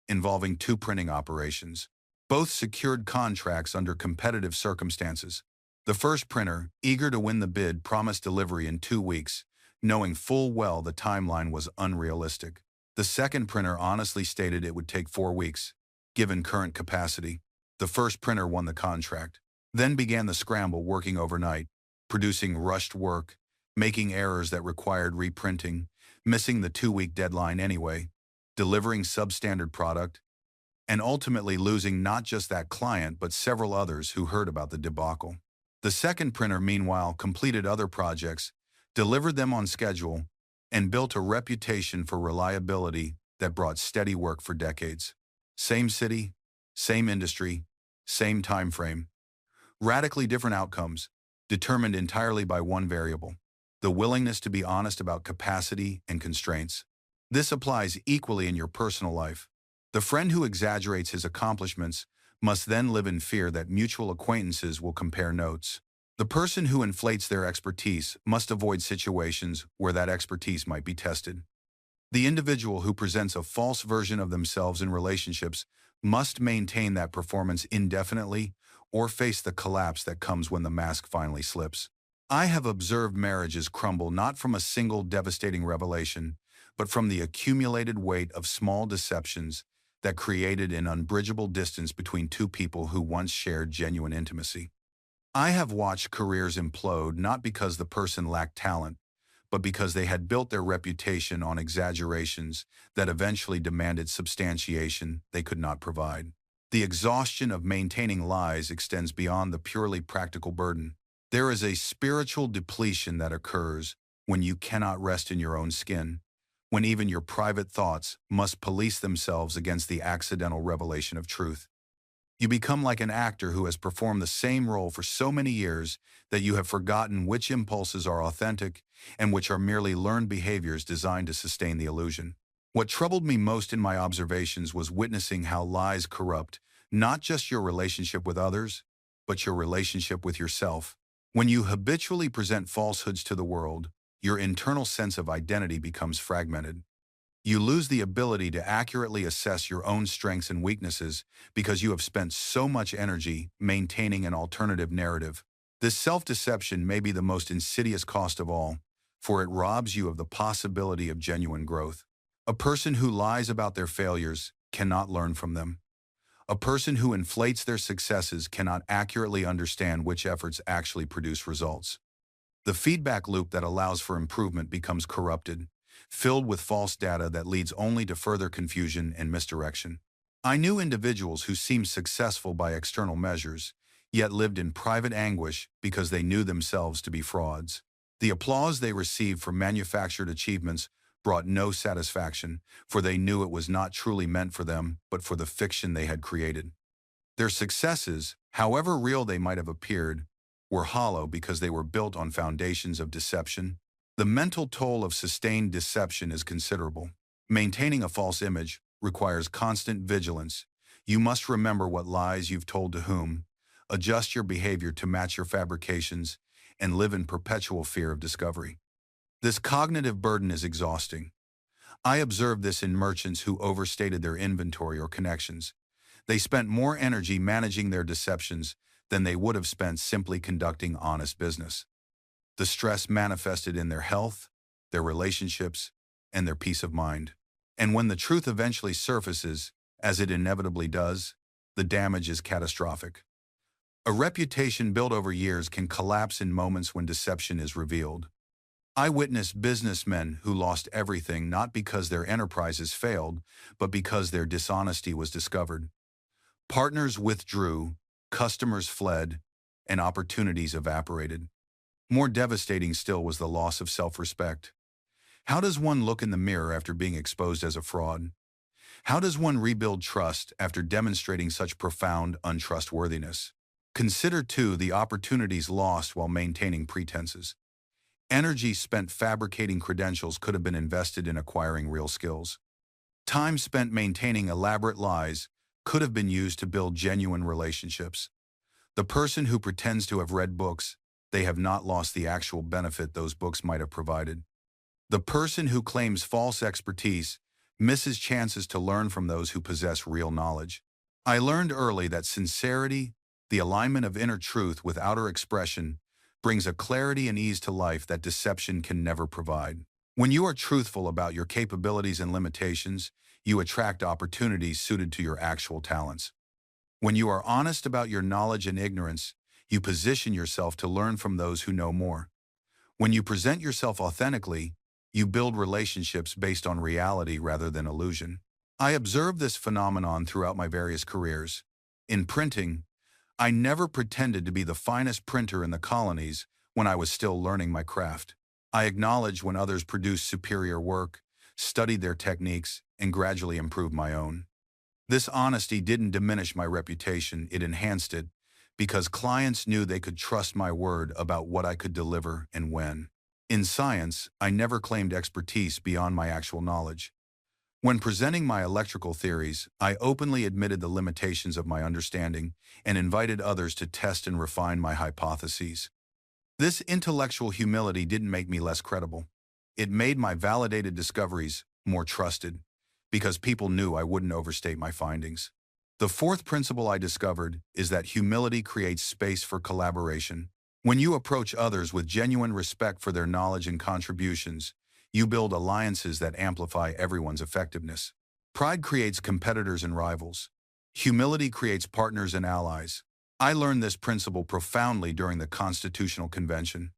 Speaker 1: involving two printing operations. Both secured contracts under competitive circumstances. The first printer, eager to win the bid, promised delivery in 2 weeks, knowing full well the timeline was unrealistic. The second printer honestly stated it would take 4 weeks, given current capacity. The first printer won the contract. Then began the scramble, working overnight, producing rushed work, making errors that required reprinting, missing the 2-week deadline anyway, delivering substandard product, and ultimately losing not just that client but several others who heard about the debacle. The second printer, meanwhile, completed other projects, delivered them on schedule, and built a reputation for reliability that brought steady work for decades. Same city, same industry, same time frame. Radically different outcomes, determined entirely by one variable: the willingness to be honest about capacity and constraints. This applies equally in your personal life. The friend who exaggerates his accomplishments must then live in fear that mutual acquaintances will compare notes. The person who inflates their expertise must avoid situations where that expertise might be tested. The individual who presents a false version of themselves in relationships must maintain that performance indefinitely or face the collapse that comes when the mask finally slips. I have observed marriages crumble not from a single devastating revelation, but from the accumulated weight of small deceptions that created an unbridgeable distance between two people who once shared genuine intimacy. I have watched careers implode not because the person lacked talent, but because they had built their reputation on exaggerations that eventually demanded substantiation they could not provide. The exhaustion of maintaining lies extends beyond the purely practical burden. There is a spiritual depletion that occurs when you cannot rest in your own skin, when even your private thoughts must police themselves against the accidental revelation of truth. You become like an actor who has performed the same role for so many years that you have forgotten which impulses are authentic and which are merely learned behaviors designed to sustain the illusion. What troubled me most in my observations was witnessing how lies corrupt not just your relationship with others, but your relationship with yourself. When you habitually present falsehoods to the world, your internal sense of identity becomes fragmented. You lose the ability to accurately assess your own strengths and weaknesses because you have spent so much energy maintaining an alternative narrative. This self-deception may be the most insidious cost of all, for it robs you of the possibility of genuine growth. A person who lies about their failures cannot learn from them. A person who inflates their successes cannot accurately understand which efforts actually produce results. The feedback loop that allows for improvement becomes corrupted, filled with false data that leads only to further confusion and misdirection. I knew individuals who seemed successful by external measures, yet lived in private anguish because they knew themselves to be frauds. The applause they received for manufactured achievements brought no satisfaction, for they knew it was not truly meant for them, but for the fiction they had created. Their successes, however real they might have appeared, were hollow because they were built on foundations of deception. The mental toll of sustained deception is considerable. Maintaining a false image requires constant vigilance. You must remember what lies you've told to whom, adjust your behavior to match your fabrications, and live in perpetual fear of discovery. This cognitive burden is exhausting. I observed this in merchants who overstated their inventory or connections. They spent more energy managing their deceptions than they would have spent simply conducting honest business. The stress manifested in their health, their relationships, and their peace of mind. And when the truth eventually surfaces, as it inevitably does, the damage is catastrophic. A reputation built over years can collapse in moments when deception is revealed. I witnessed businessmen who lost everything not because their enterprises failed, but because their dishonesty was discovered. Partners withdrew, customers fled, and opportunities evaporated. More devastating still was the loss of self-respect. How does one look in the mirror after being exposed as a fraud? How does one rebuild trust after demonstrating such profound untrustworthiness? Consider, too, the opportunities lost while maintaining pretenses. Energy spent fabricating credentials could have been invested in acquiring real skills. Time spent maintaining elaborate lies could have been used to build genuine relationships. The person who pretends to have read books, they have not lost the actual benefit those books might have provided. The person who claims false expertise misses chances to learn from those who possess real knowledge. I learned early that sincerity, the alignment of inner truth with outer expression, brings a clarity and ease to life that deception can never provide. When you are truthful about your capabilities and limitations, you attract opportunities suited to your actual talents. When you are honest about your knowledge and ignorance, you position yourself to learn from those who know more. When you present yourself authentically, you build relationships based on reality rather than illusion. I observed this phenomenon throughout my various careers. In printing, I never pretended to be the finest printer in the colonies when I was still learning my craft. I acknowledged when others produced superior work, studied their techniques, and gradually improved my own. This honesty didn't diminish my reputation, it enhanced it, because clients knew they could trust my word about what I could deliver and when. In science, I never claimed expertise beyond my actual knowledge. When presenting my electrical theories, I openly admitted the limitations of my understanding and invited others to test and refine my hypotheses. This intellectual humility didn't make me less credible. It made my validated discoveries more trusted, because people knew I wouldn't overstate my findings. The fourth principle I discovered is that humility creates space for collaboration. When you approach others with genuine respect for their knowledge and contributions, you build alliances that amplify everyone's effectiveness. Pride creates competitors and rivals. Humility creates partners and allies. I learned this principle profoundly during the Constitutional Convention.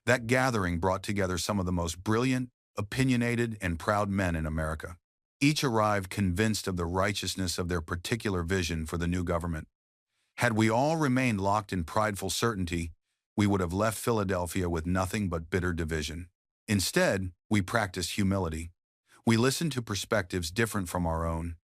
Speaker 1: That gathering brought together some of the most brilliant, opinionated, and proud men in America. Each arrived convinced of the righteousness of their particular vision for the new government. Had we all remained locked in prideful certainty, we would have left Philadelphia with nothing but bitter division. Instead, we practiced humility. We listened to perspectives different from our own.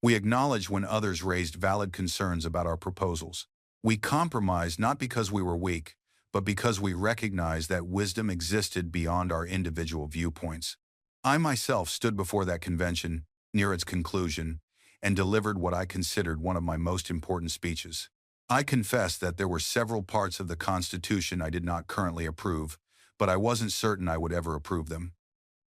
Speaker 1: We acknowledged when others raised valid concerns about our proposals. We compromised not because we were weak, but because we recognized that wisdom existed beyond our individual viewpoints. I myself stood before that convention, near its conclusion, and delivered what I considered one of my most important speeches. I confess that there were several parts of the Constitution I did not currently approve, but I wasn't certain I would ever approve them.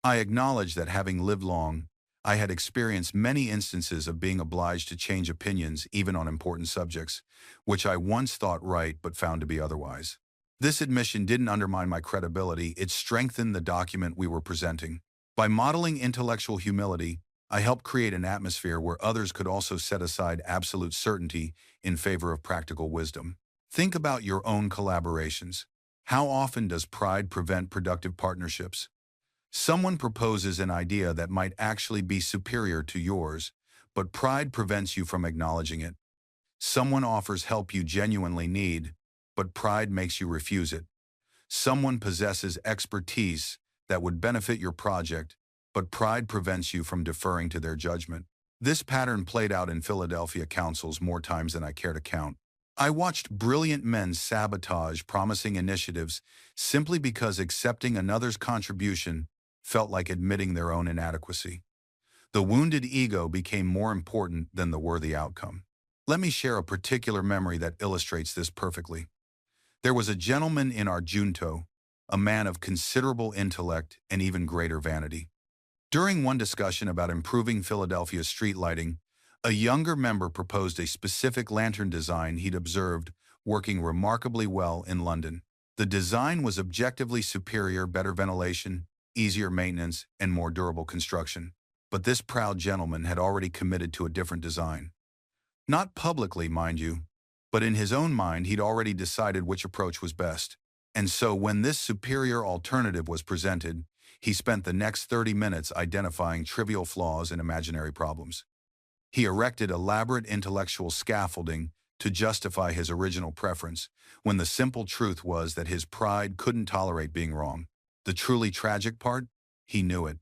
Speaker 1: I acknowledged that having lived long, I had experienced many instances of being obliged to change opinions even on important subjects, which I once thought right but found to be otherwise. This admission didn't undermine my credibility, it strengthened the document we were presenting. By modeling intellectual humility, I helped create an atmosphere where others could also set aside absolute certainty in favor of practical wisdom. Think about your own collaborations. How often does pride prevent productive partnerships? Someone proposes an idea that might actually be superior to yours, but pride prevents you from acknowledging it. Someone offers help you genuinely need, but pride makes you refuse it. Someone possesses expertise that would benefit your project, but pride prevents you from deferring to their judgment. This pattern played out in Philadelphia councils more times than I care to count. I watched brilliant men sabotage promising initiatives simply because accepting another's contribution felt like admitting their own inadequacy. The wounded ego became more important than the worthy outcome. Let me share a particular memory that illustrates this perfectly. There was a gentleman in our junto, a man of considerable intellect and even greater vanity. During one discussion about improving Philadelphia street lighting, a younger member proposed a specific lantern design he'd observed working remarkably well in London. The design was objectively superior, better ventilation, easier maintenance, and more durable construction. But this proud gentleman had already committed to a different design. Not publicly, mind you, but in his own mind he'd already decided which approach was best. And so when this superior alternative was presented, he spent the next 30 minutes identifying trivial flaws and imaginary problems. He erected elaborate intellectual scaffolding to justify his original preference, when the simple truth was that his pride couldn't tolerate being wrong. The truly tragic part? He knew it.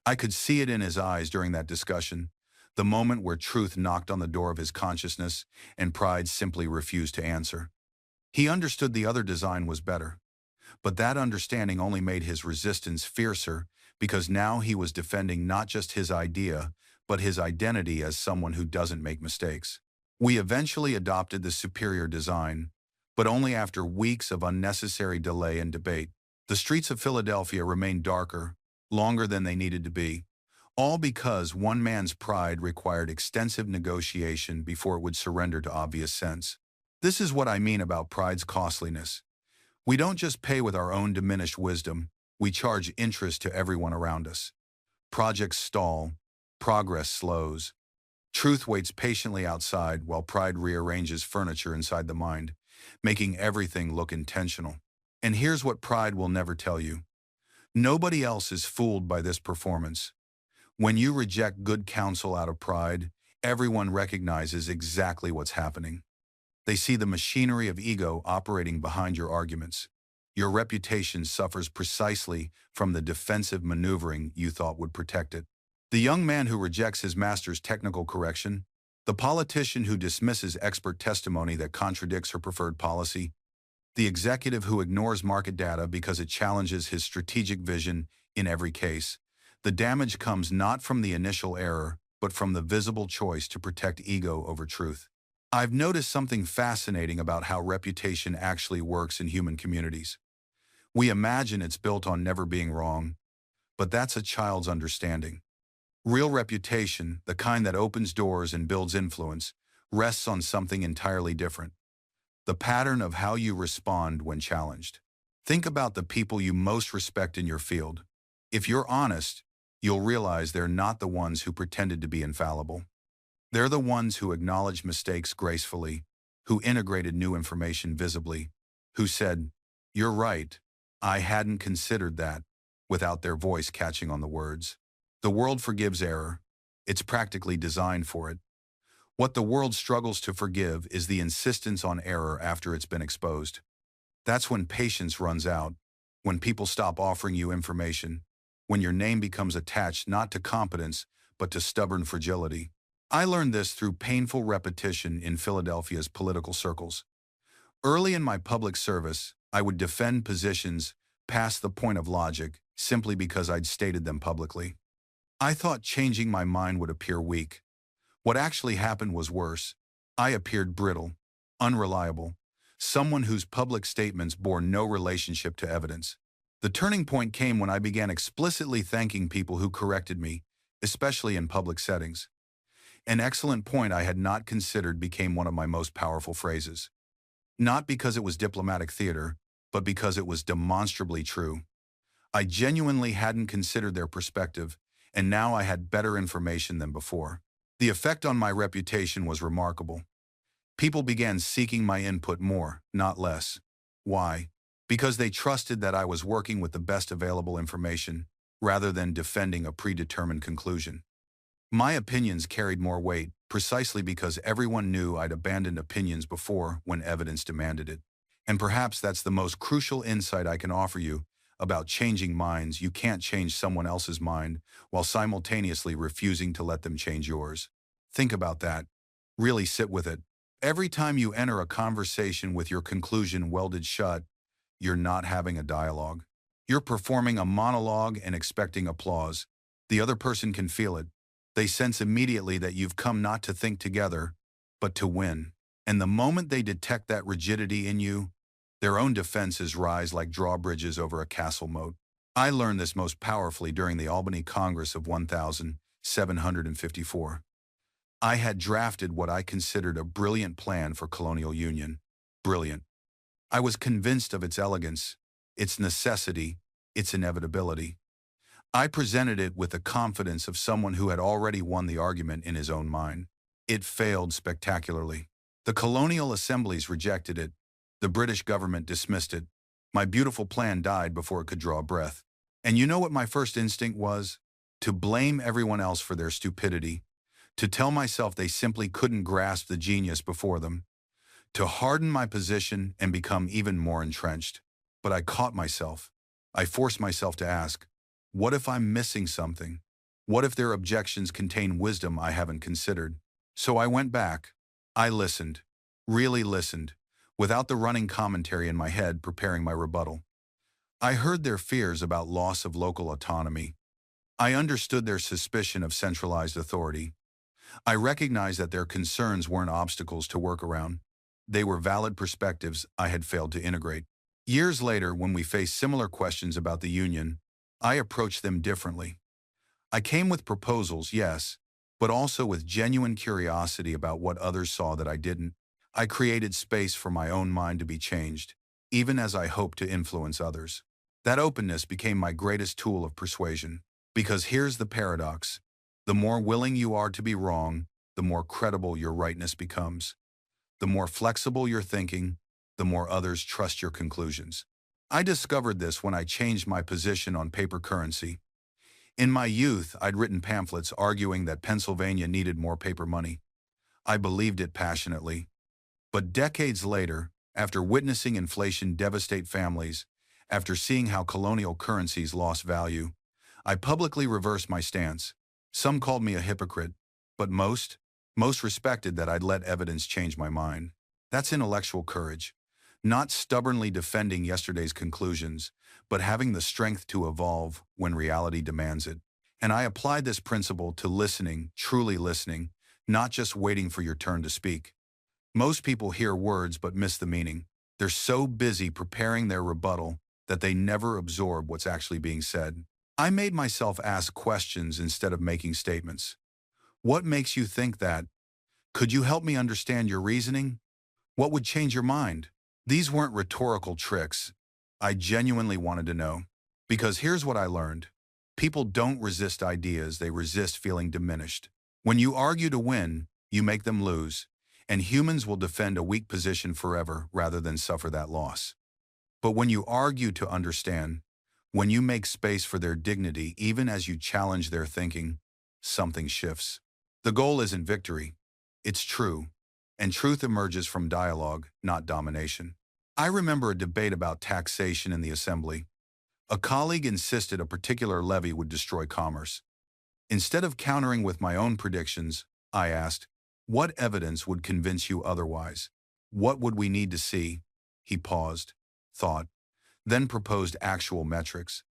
Speaker 1: I could see it in his eyes during that discussion, the moment where truth knocked on the door of his consciousness and pride simply refused to answer. He understood the other design was better, but that understanding only made his resistance fiercer because now he was defending not just his idea, but his identity as someone who doesn't make mistakes. We eventually adopted the superior design, but only after weeks of unnecessary delay and debate. The streets of Philadelphia remained darker, longer than they needed to be, all because one man's pride required extensive negotiation before it would surrender to obvious sense. This is what I mean about pride's costliness. We don't just pay with our own diminished wisdom, we charge interest to everyone around us. Projects stall, progress slows. Truth waits patiently outside while pride rearranges furniture inside the mind, making everything look intentional. And here's what pride will never tell you. Nobody else is fooled by this performance. When you reject good counsel out of pride, everyone recognizes exactly what's happening. They see the machinery of ego operating behind your arguments. Your reputation suffers precisely from the defensive maneuvering you thought would protect it. The young man who rejects his master's technical correction, the politician who dismisses expert testimony that contradicts her preferred policy, the executive who ignores market data because it challenges his strategic vision in every case. The damage comes not from the initial error, but from the visible choice to protect ego over truth. I've noticed something fascinating about how reputation actually works in human communities. We imagine it's built on never being wrong, but that's a child's understanding. Real reputation, the kind that opens doors and builds influence, rests on something entirely different. The pattern of how you respond when challenged. Think about the people you most respect in your field. If you're honest, you'll realize they're not the ones who pretended to be infallible. They're the ones who acknowledged mistakes gracefully, who integrated new information visibly, who said, "You're right, I hadn't considered that, without their voice catching on the words. The world forgives error. It's practically designed for it. What the world struggles to forgive is the insistence on error after it's been exposed. That's when patience runs out, when people stop offering you information, when your name becomes attached not to competence, but to stubborn fragility. I learned this through painful repetition in Philadelphia's political circles. Early in my public service, I would defend positions past the point of logic simply because I'd stated them publicly. I thought changing my mind would appear weak. What actually happened was worse. I appeared brittle, unreliable, someone whose public statements bore no relationship to evidence. The turning point came when I began explicitly thanking people who corrected me, especially in public settings. An excellent point I had not considered became one of my most powerful phrases. Not because it was diplomatic theater, but because it was demonstrably true. I genuinely hadn't considered their perspective, and now I had better information than before. The effect on my reputation was remarkable. People began seeking my input more, not less. Why? Because they trusted that I was working with the best available information, rather than defending a predetermined conclusion. My opinions carried more weight, precisely because everyone knew I'd abandoned opinions before when evidence demanded it. And perhaps that's the most crucial insight I can offer you about changing minds. You can't change someone else's mind while simultaneously refusing to let them change yours. Think about that. Really sit with it. Every time you enter a conversation with your conclusion welded shut, you're not having a dialogue. You're performing a monologue and expecting applause. The other person can feel it. They sense immediately that you've come not to think together, but to win. And the moment they detect that rigidity in you, their own defenses rise like drawbridges over a castle moat. I learned this most powerfully during the Albany Congress of 1754. I had drafted what I considered a brilliant plan for colonial union. Brilliant. I was convinced of its elegance, its necessity, its inevitability. I presented it with the confidence of someone who had already won the argument in his own mind. It failed spectacularly. The colonial assemblies rejected it. The British government dismissed it. My beautiful plan died before it could draw a breath. And you know what my first instinct was? To blame everyone else for their stupidity. To tell myself they simply couldn't grasp the genius before them. To harden my position and become even more entrenched. But I caught myself. I forced myself to ask, what if I'm missing something? What if their objections contain wisdom I haven't considered? So I went back. I listened. Really listened. Without the running commentary in my head preparing my rebuttal. I heard their fears about loss of local autonomy. I understood their suspicion of centralized authority. I recognized that their concerns weren't obstacles to work around. They were valid perspectives I had failed to integrate. Years later, when we faced similar questions about the Union, I approached them differently. I came with proposals, yes, but also with genuine curiosity about what others saw that I didn't. I created space for my own mind to be changed, even as I hoped to influence others. That openness became my greatest tool of persuasion. Because here's the paradox. The more willing you are to be wrong, the more credible your rightness becomes. The more flexible you're thinking, the more others trust your conclusions. I discovered this when I changed my position on paper currency. In my youth, I'd written pamphlets arguing that Pennsylvania needed more paper money. I believed it passionately. But decades later, after witnessing inflation devastate families, after seeing how colonial currencies lost value, I publicly reversed my stance. Some called me a hypocrite, but most respected that I'd let evidence change my mind. That's intellectual courage. Not stubbornly defending yesterday's conclusions, but having the strength to evolve when reality demands it. And I applied this principle to listening, truly listening, not just waiting for your turn to speak. Most people hear words but miss the meaning. They're so busy preparing their rebuttal that they never absorb what's actually being said. I made myself ask questions instead of making statements. What makes you think that? Could you help me understand your reasoning? What would change your mind? These weren't rhetorical tricks. I genuinely wanted to know. Because here's what I learned. People don't resist ideas, they resist feeling diminished. When you argue to win, you make them lose, and humans will defend a weak position forever rather than suffer that loss. But when you argue to understand, when you make space for their dignity even as you challenge their thinking, something shifts. The goal isn't victory, it's true, and truth emerges from dialogue, not domination. I remember a debate about taxation in the assembly. A colleague insisted a particular levy would destroy commerce. Instead of countering with my own predictions, I asked, what evidence would convince you otherwise? What would we need to see? He paused, thought, then proposed actual metrics.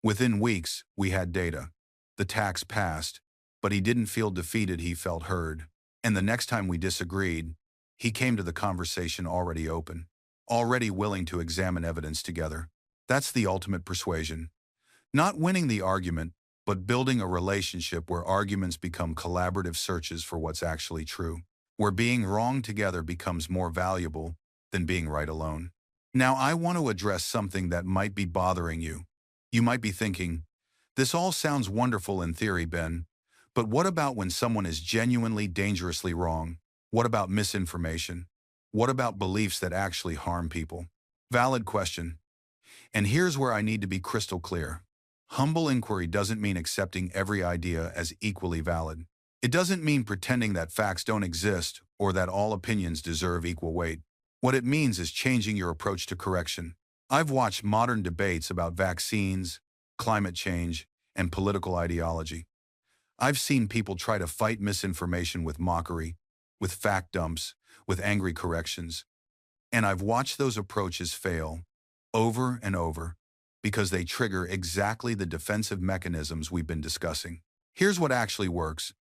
Speaker 1: Within weeks, we had data. The tax passed, but he didn't feel defeated, he felt heard. And the next time we disagreed, he came to the conversation already open, already willing to examine evidence together. That's the ultimate persuasion. Not winning the argument, but building a relationship where arguments become collaborative searches for what's actually true, where being wrong together becomes more valuable than being right alone. Now I want to address something that might be bothering you. You might be thinking, this all sounds wonderful in theory, Ben, but what about when someone is genuinely dangerously wrong? What about misinformation? What about beliefs that actually harm people? Valid question. And here's where I need to be crystal clear. Humble inquiry doesn't mean accepting every idea as equally valid. It doesn't mean pretending that facts don't exist or that all opinions deserve equal weight. What it means is changing your approach to correction. I've watched modern debates about vaccines, climate change, and political ideology. I've seen people try to fight misinformation with mockery, with fact dumps, with angry corrections. And I've watched those approaches fail over and over because they trigger exactly the defensive mechanisms we've been discussing. Here's what actually works.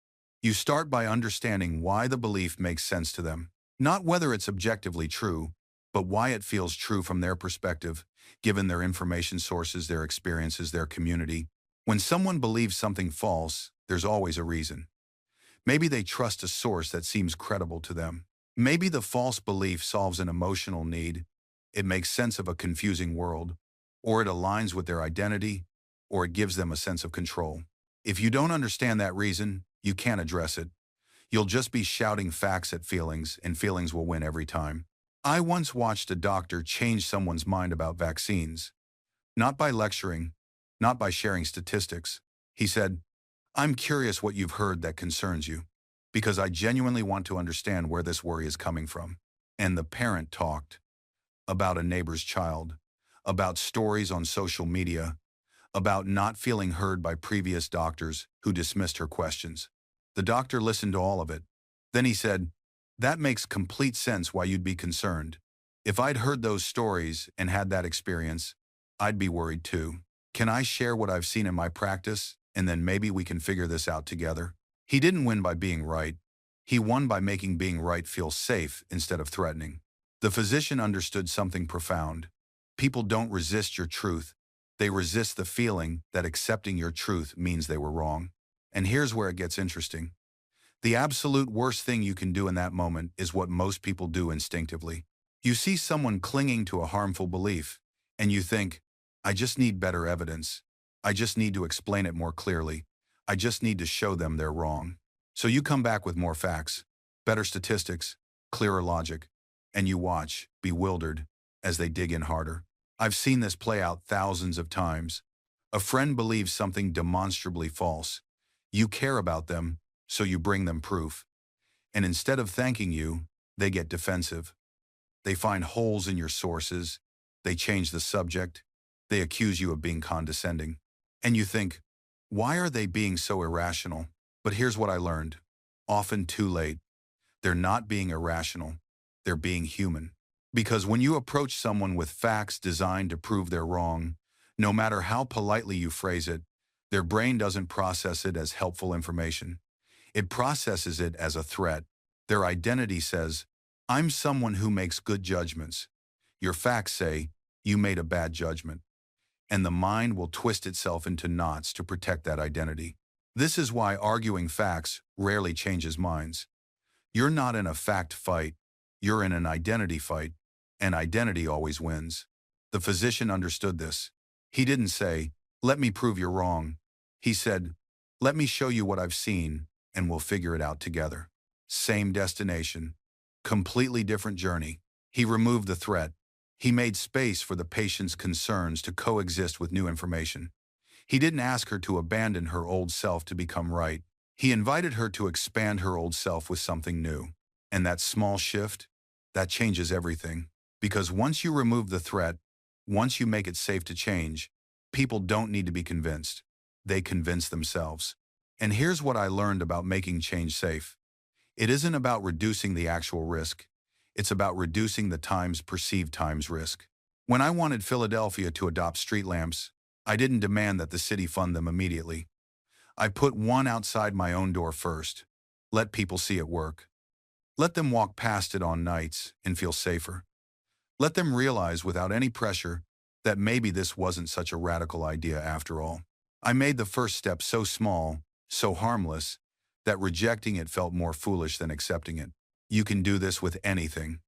Speaker 1: You start by understanding why the belief makes sense to them. Not whether it's objectively true, but why it feels true from their perspective, given their information sources, their experiences, their community. When someone believes something false, there's always a reason. Maybe they trust a source that seems credible to them. Maybe the false belief solves an emotional need. It makes sense of a confusing world, or it aligns with their identity, or it gives them a sense of control. If you don't understand that reason, you can't address it. You'll just be shouting facts at feelings, and feelings will win every time. I once watched a doctor change someone's mind about vaccines. Not by lecturing, not by sharing statistics. He said, I'm curious what you've heard that concerns you, because I genuinely want to understand where this worry is coming from. And the parent talked about a neighbor's child, about stories on social media, about not feeling heard by previous doctors who dismissed her questions. The doctor listened to all of it. Then he said, that makes complete sense why you'd be concerned. If I'd heard those stories and had that experience, I'd be worried too. Can I share what I've seen in my practice, and then maybe we can figure this out together? He didn't win by being right. He won by making being right feel safe instead of threatening. The physician understood something profound. People don't resist your truth. They resist the feeling that accepting your truth means they were wrong. And here's where it gets interesting. The absolute worst thing you can do in that moment is what most people do instinctively. You see someone clinging to a harmful belief, and you think, I just need better evidence. I just need to explain it more clearly. I just need to show them they're wrong. So you come back with more facts, better statistics, clearer logic, and you watch, bewildered, as they dig in harder. I've seen this play out thousands of times. A friend believes something demonstrably false. You care about them, so you bring them proof. And instead of thanking you, they get defensive. They find holes in your sources. They change the subject. They accuse you of being condescending. And you think, why are they being so irrational? But here's what I learned. Often too late. They're not being irrational. They're being human. Because when you approach someone with facts designed to prove they're wrong, no matter how politely you phrase it, their brain doesn't process it as helpful information. It processes it as a threat. Their identity says, I'm someone who makes good judgments. Your facts say, you made a bad judgment. And the mind will twist itself into knots to protect that identity. This is why arguing facts rarely changes minds. You're not in a fact fight. You're in an identity fight, and identity always wins. The physician understood this. He didn't say, let me prove you're wrong. He said, let me show you what I've seen, and we'll figure it out together. Same destination, completely different journey. He removed the threat. He made space for the patient's concerns to coexist with new information. He didn't ask her to abandon her old self to become right. He invited her to expand her old self with something new. And that small shift, that changes everything. Because once you remove the threat, once you make it safe to change, people don't need to be convinced. They convince themselves. And here's what I learned about making change safe. It isn't about reducing the actual risk. It's about reducing the perceived times risk. When I wanted Philadelphia to adopt street lamps, I didn't demand that the city fund them immediately. I put one outside my own door first. Let people see it work. Let them walk past it on nights and feel safer. Let them realize without any pressure that maybe this wasn't such a radical idea after all. I made the first step so small, so harmless, that rejecting it felt more foolish than accepting it. You can do this with anything.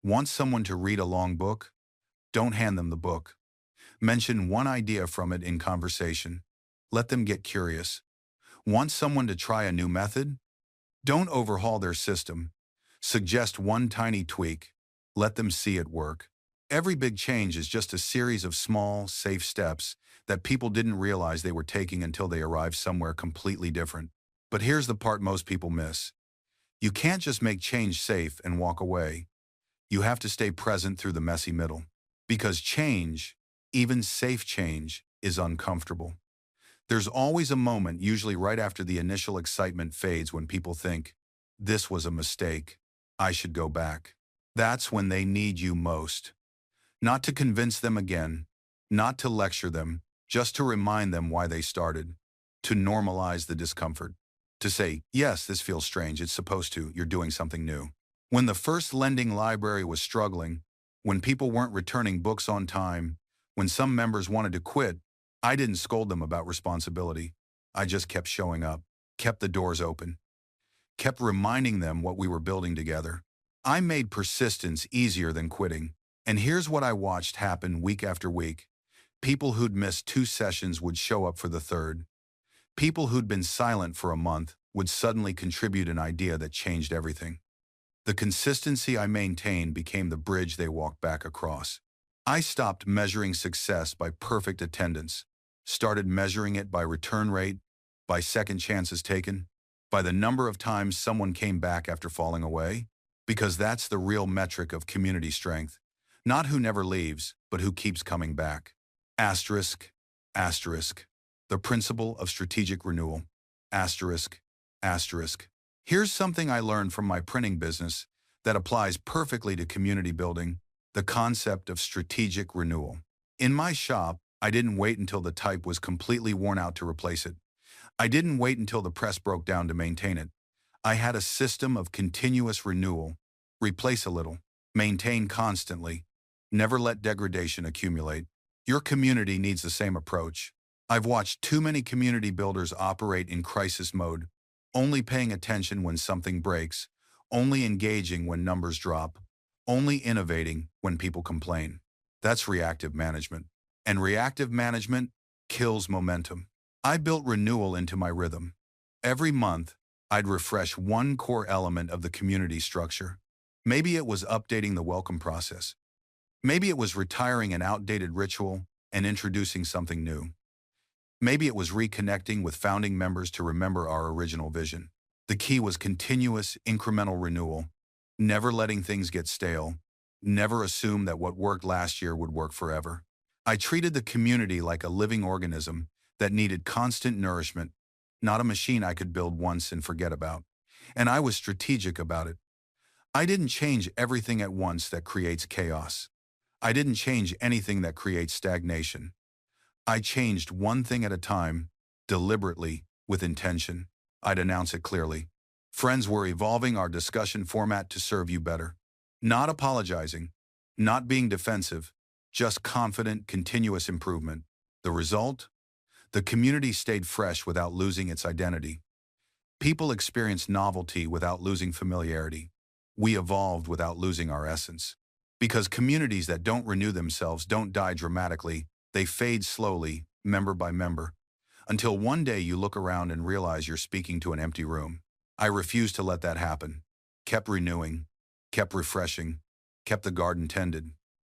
Speaker 1: Want someone to read a long book? Don't hand them the book. Mention one idea from it in conversation. Let them get curious. Want someone to try a new method? Don't overhaul their system. Suggest one tiny tweak. Let them see it work. Every big change is just a series of small, safe steps that people didn't realize they were taking until they arrived somewhere completely different. But here's the part most people miss. You can't just make change safe and walk away. You have to stay present through the messy middle. Because change, even safe change, is uncomfortable. There's always a moment, usually right after the initial excitement fades, when people think, this was a mistake, I should go back. That's when they need you most. Not to convince them again, not to lecture them, just to remind them why they started. To normalize the discomfort. To say, yes, this feels strange, it's supposed to, you're doing something new. When the first lending library was struggling, when people weren't returning books on time, when some members wanted to quit, I didn't scold them about responsibility. I just kept showing up, kept the doors open, kept reminding them what we were building together. I made persistence easier than quitting. And here's what I watched happen week after week. People who'd missed 2 sessions would show up for the third. People who'd been silent for a month would suddenly contribute an idea that changed everything. The consistency I maintained became the bridge they walked back across. I stopped measuring success by perfect attendance, started measuring it by return rate, by second chances taken, by the number of times someone came back after falling away, because that's the real metric of community strength. Not who never leaves, but who keeps coming back. Asterisk, asterisk. The principle of strategic renewal. Asterisk, asterisk. Here's something I learned from my printing business that applies perfectly to community building, the concept of strategic renewal. In my shop, I didn't wait until the type was completely worn out to replace it. I didn't wait until the press broke down to maintain it. I had a system of continuous renewal. Replace a little, maintain constantly, never let degradation accumulate. Your community needs the same approach. I've watched too many community builders operate in crisis mode, only paying attention when something breaks, only engaging when numbers drop, only innovating when people complain. That's reactive management. And reactive management kills momentum. I built renewal into my rhythm. Every month, I'd refresh one core element of the community structure. Maybe it was updating the welcome process. Maybe it was retiring an outdated ritual and introducing something new. Maybe it was reconnecting with founding members to remember our original vision. The key was continuous, incremental renewal, never letting things get stale, never assume that what worked last year would work forever. I treated the community like a living organism that needed constant nourishment, not a machine I could build once and forget about. And I was strategic about it. I didn't change everything at once that creates chaos. I didn't change anything that creates stagnation. I changed one thing at a time, deliberately, with intention. I'd announce it clearly. Friends, we're evolving our discussion format to serve you better. Not apologizing, not being defensive, just confident, continuous improvement. The result? The community stayed fresh without losing its identity. People experienced novelty without losing familiarity. We evolved without losing our essence. Because communities that don't renew themselves don't die dramatically, they fade slowly, member by member, until one day you look around and realize you're speaking to an empty room. I refused to let that happen. Kept renewing, kept refreshing, kept the garden tended.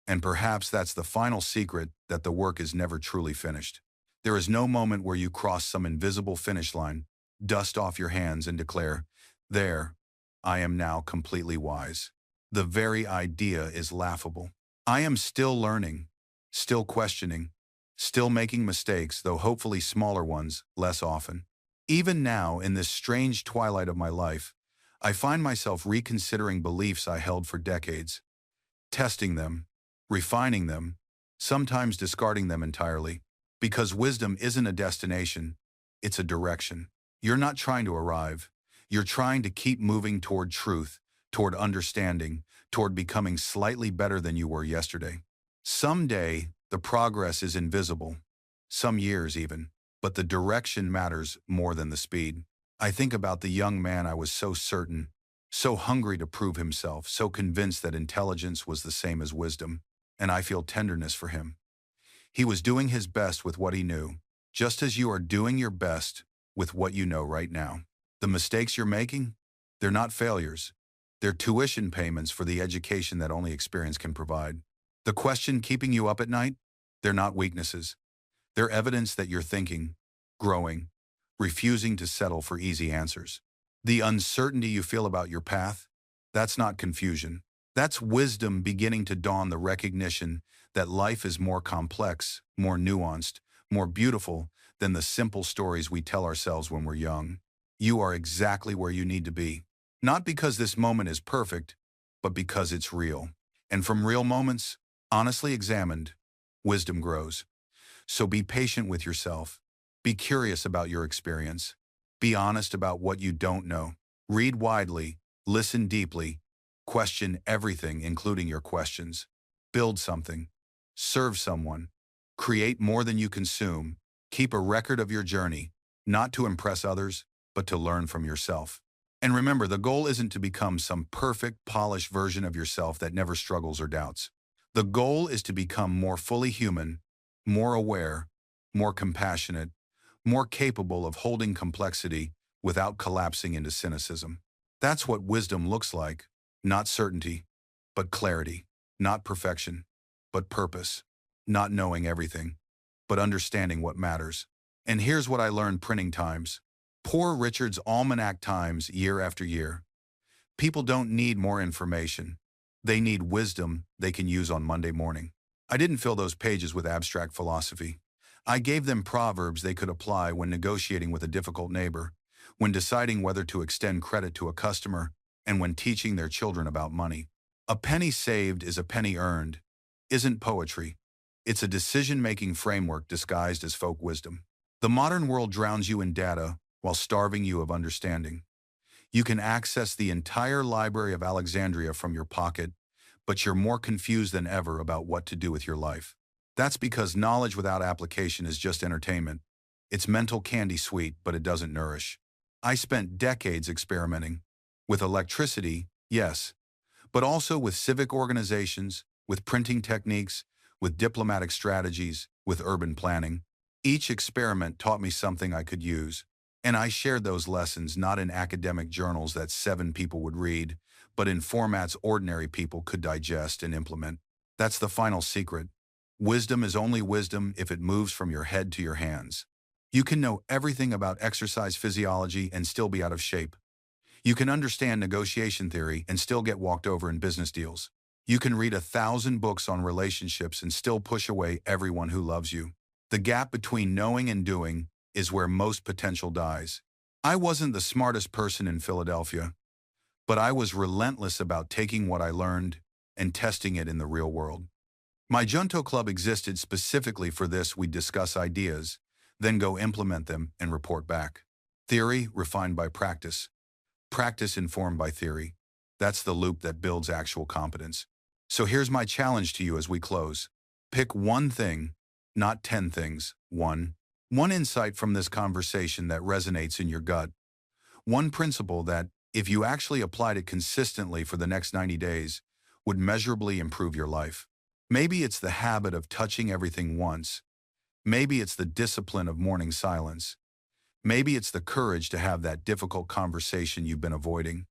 Speaker 1: And perhaps that's the final secret, that the work is never truly finished. There is no moment where you cross some invisible finish line, dust off your hands and declare, "There, I am now completely wise." The very idea is laughable. I am still learning, still questioning, still making mistakes, though hopefully smaller ones, less often. Even now, in this strange twilight of my life, I find myself reconsidering beliefs I held for decades, testing them, refining them, sometimes discarding them entirely. Because wisdom isn't a destination, it's a direction. You're not trying to arrive. You're trying to keep moving toward truth, toward understanding, toward becoming slightly better than you were yesterday. Someday, the progress is invisible, some years even, but the direction matters more than the speed. I think about the young man I was so certain, so hungry to prove himself, so convinced that intelligence was the same as wisdom, and I feel tenderness for him. He was doing his best with what he knew, just as you are doing your best with what you know right now. The mistakes you're making, they're not failures. They're tuition payments for the education that only experience can provide. The question keeping you up at night, they're not weaknesses. They're evidence that you're thinking, growing, refusing to settle for easy answers. The uncertainty you feel about your path, that's not confusion. That's wisdom beginning to dawn, the recognition that life is more complex, more nuanced, more beautiful than the simple stories we tell ourselves when we're young. You are exactly where you need to be. Not because this moment is perfect, but because it's real. And from real moments, honestly examined, wisdom grows. So be patient with yourself. Be curious about your experience. Be honest about what you don't know. Read widely, listen deeply, question everything, including your questions. Build something. Serve someone. Create more than you consume. Keep a record of your journey, not to impress others, but to learn from yourself. And remember, the goal isn't to become some perfect, polished version of yourself that never struggles or doubts. The goal is to become more fully human, more aware, more compassionate, more capable of holding complexity without collapsing into cynicism. That's what wisdom looks like, not certainty, but clarity, not perfection, but purpose, not knowing everything, but understanding what matters. And here's what I learned printing times. Poor Richard's Almanac Times year after year. People don't need more information. They need wisdom they can use on Monday morning. I didn't fill those pages with abstract philosophy. I gave them proverbs they could apply when negotiating with a difficult neighbor, when deciding whether to extend credit to a customer, and when teaching their children about money. A penny saved is a penny earned isn't poetry. It's a decision-making framework disguised as folk wisdom. The modern world drowns you in data while starving you of understanding. You can access the entire Library of Alexandria from your pocket, but you're more confused than ever about what to do with your life. That's because knowledge without application is just entertainment. It's mental candy sweet, but it doesn't nourish. I spent decades experimenting. With electricity, yes, but also with civic organizations, with printing techniques, with diplomatic strategies, with urban planning. Each experiment taught me something I could use. And I shared those lessons not in academic journals that 7 people would read, but in formats ordinary people could digest and implement. That's the final secret. Wisdom is only wisdom if it moves from your head to your hands. You can know everything about exercise physiology and still be out of shape. You can understand negotiation theory and still get walked over in business deals. You can read 1,000 books on relationships and still push away everyone who loves you. The gap between knowing and doing is where most potential dies. I wasn't the smartest person in Philadelphia, but I was relentless about taking what I learned and testing it in the real world. My Junto Club existed specifically for this. We'd discuss ideas, then go implement them and report back. Theory refined by practice. Practice informed by theory. That's the loop that builds actual competence. So here's my challenge to you as we close. Pick one thing, not 10 things. One insight from this conversation that resonates in your gut. One principle that, if you actually applied it consistently for the next 90 days, would measurably improve your life. Maybe it's the habit of touching everything once. Maybe it's the discipline of morning silence. Maybe it's the courage to have that difficult conversation you've been avoiding.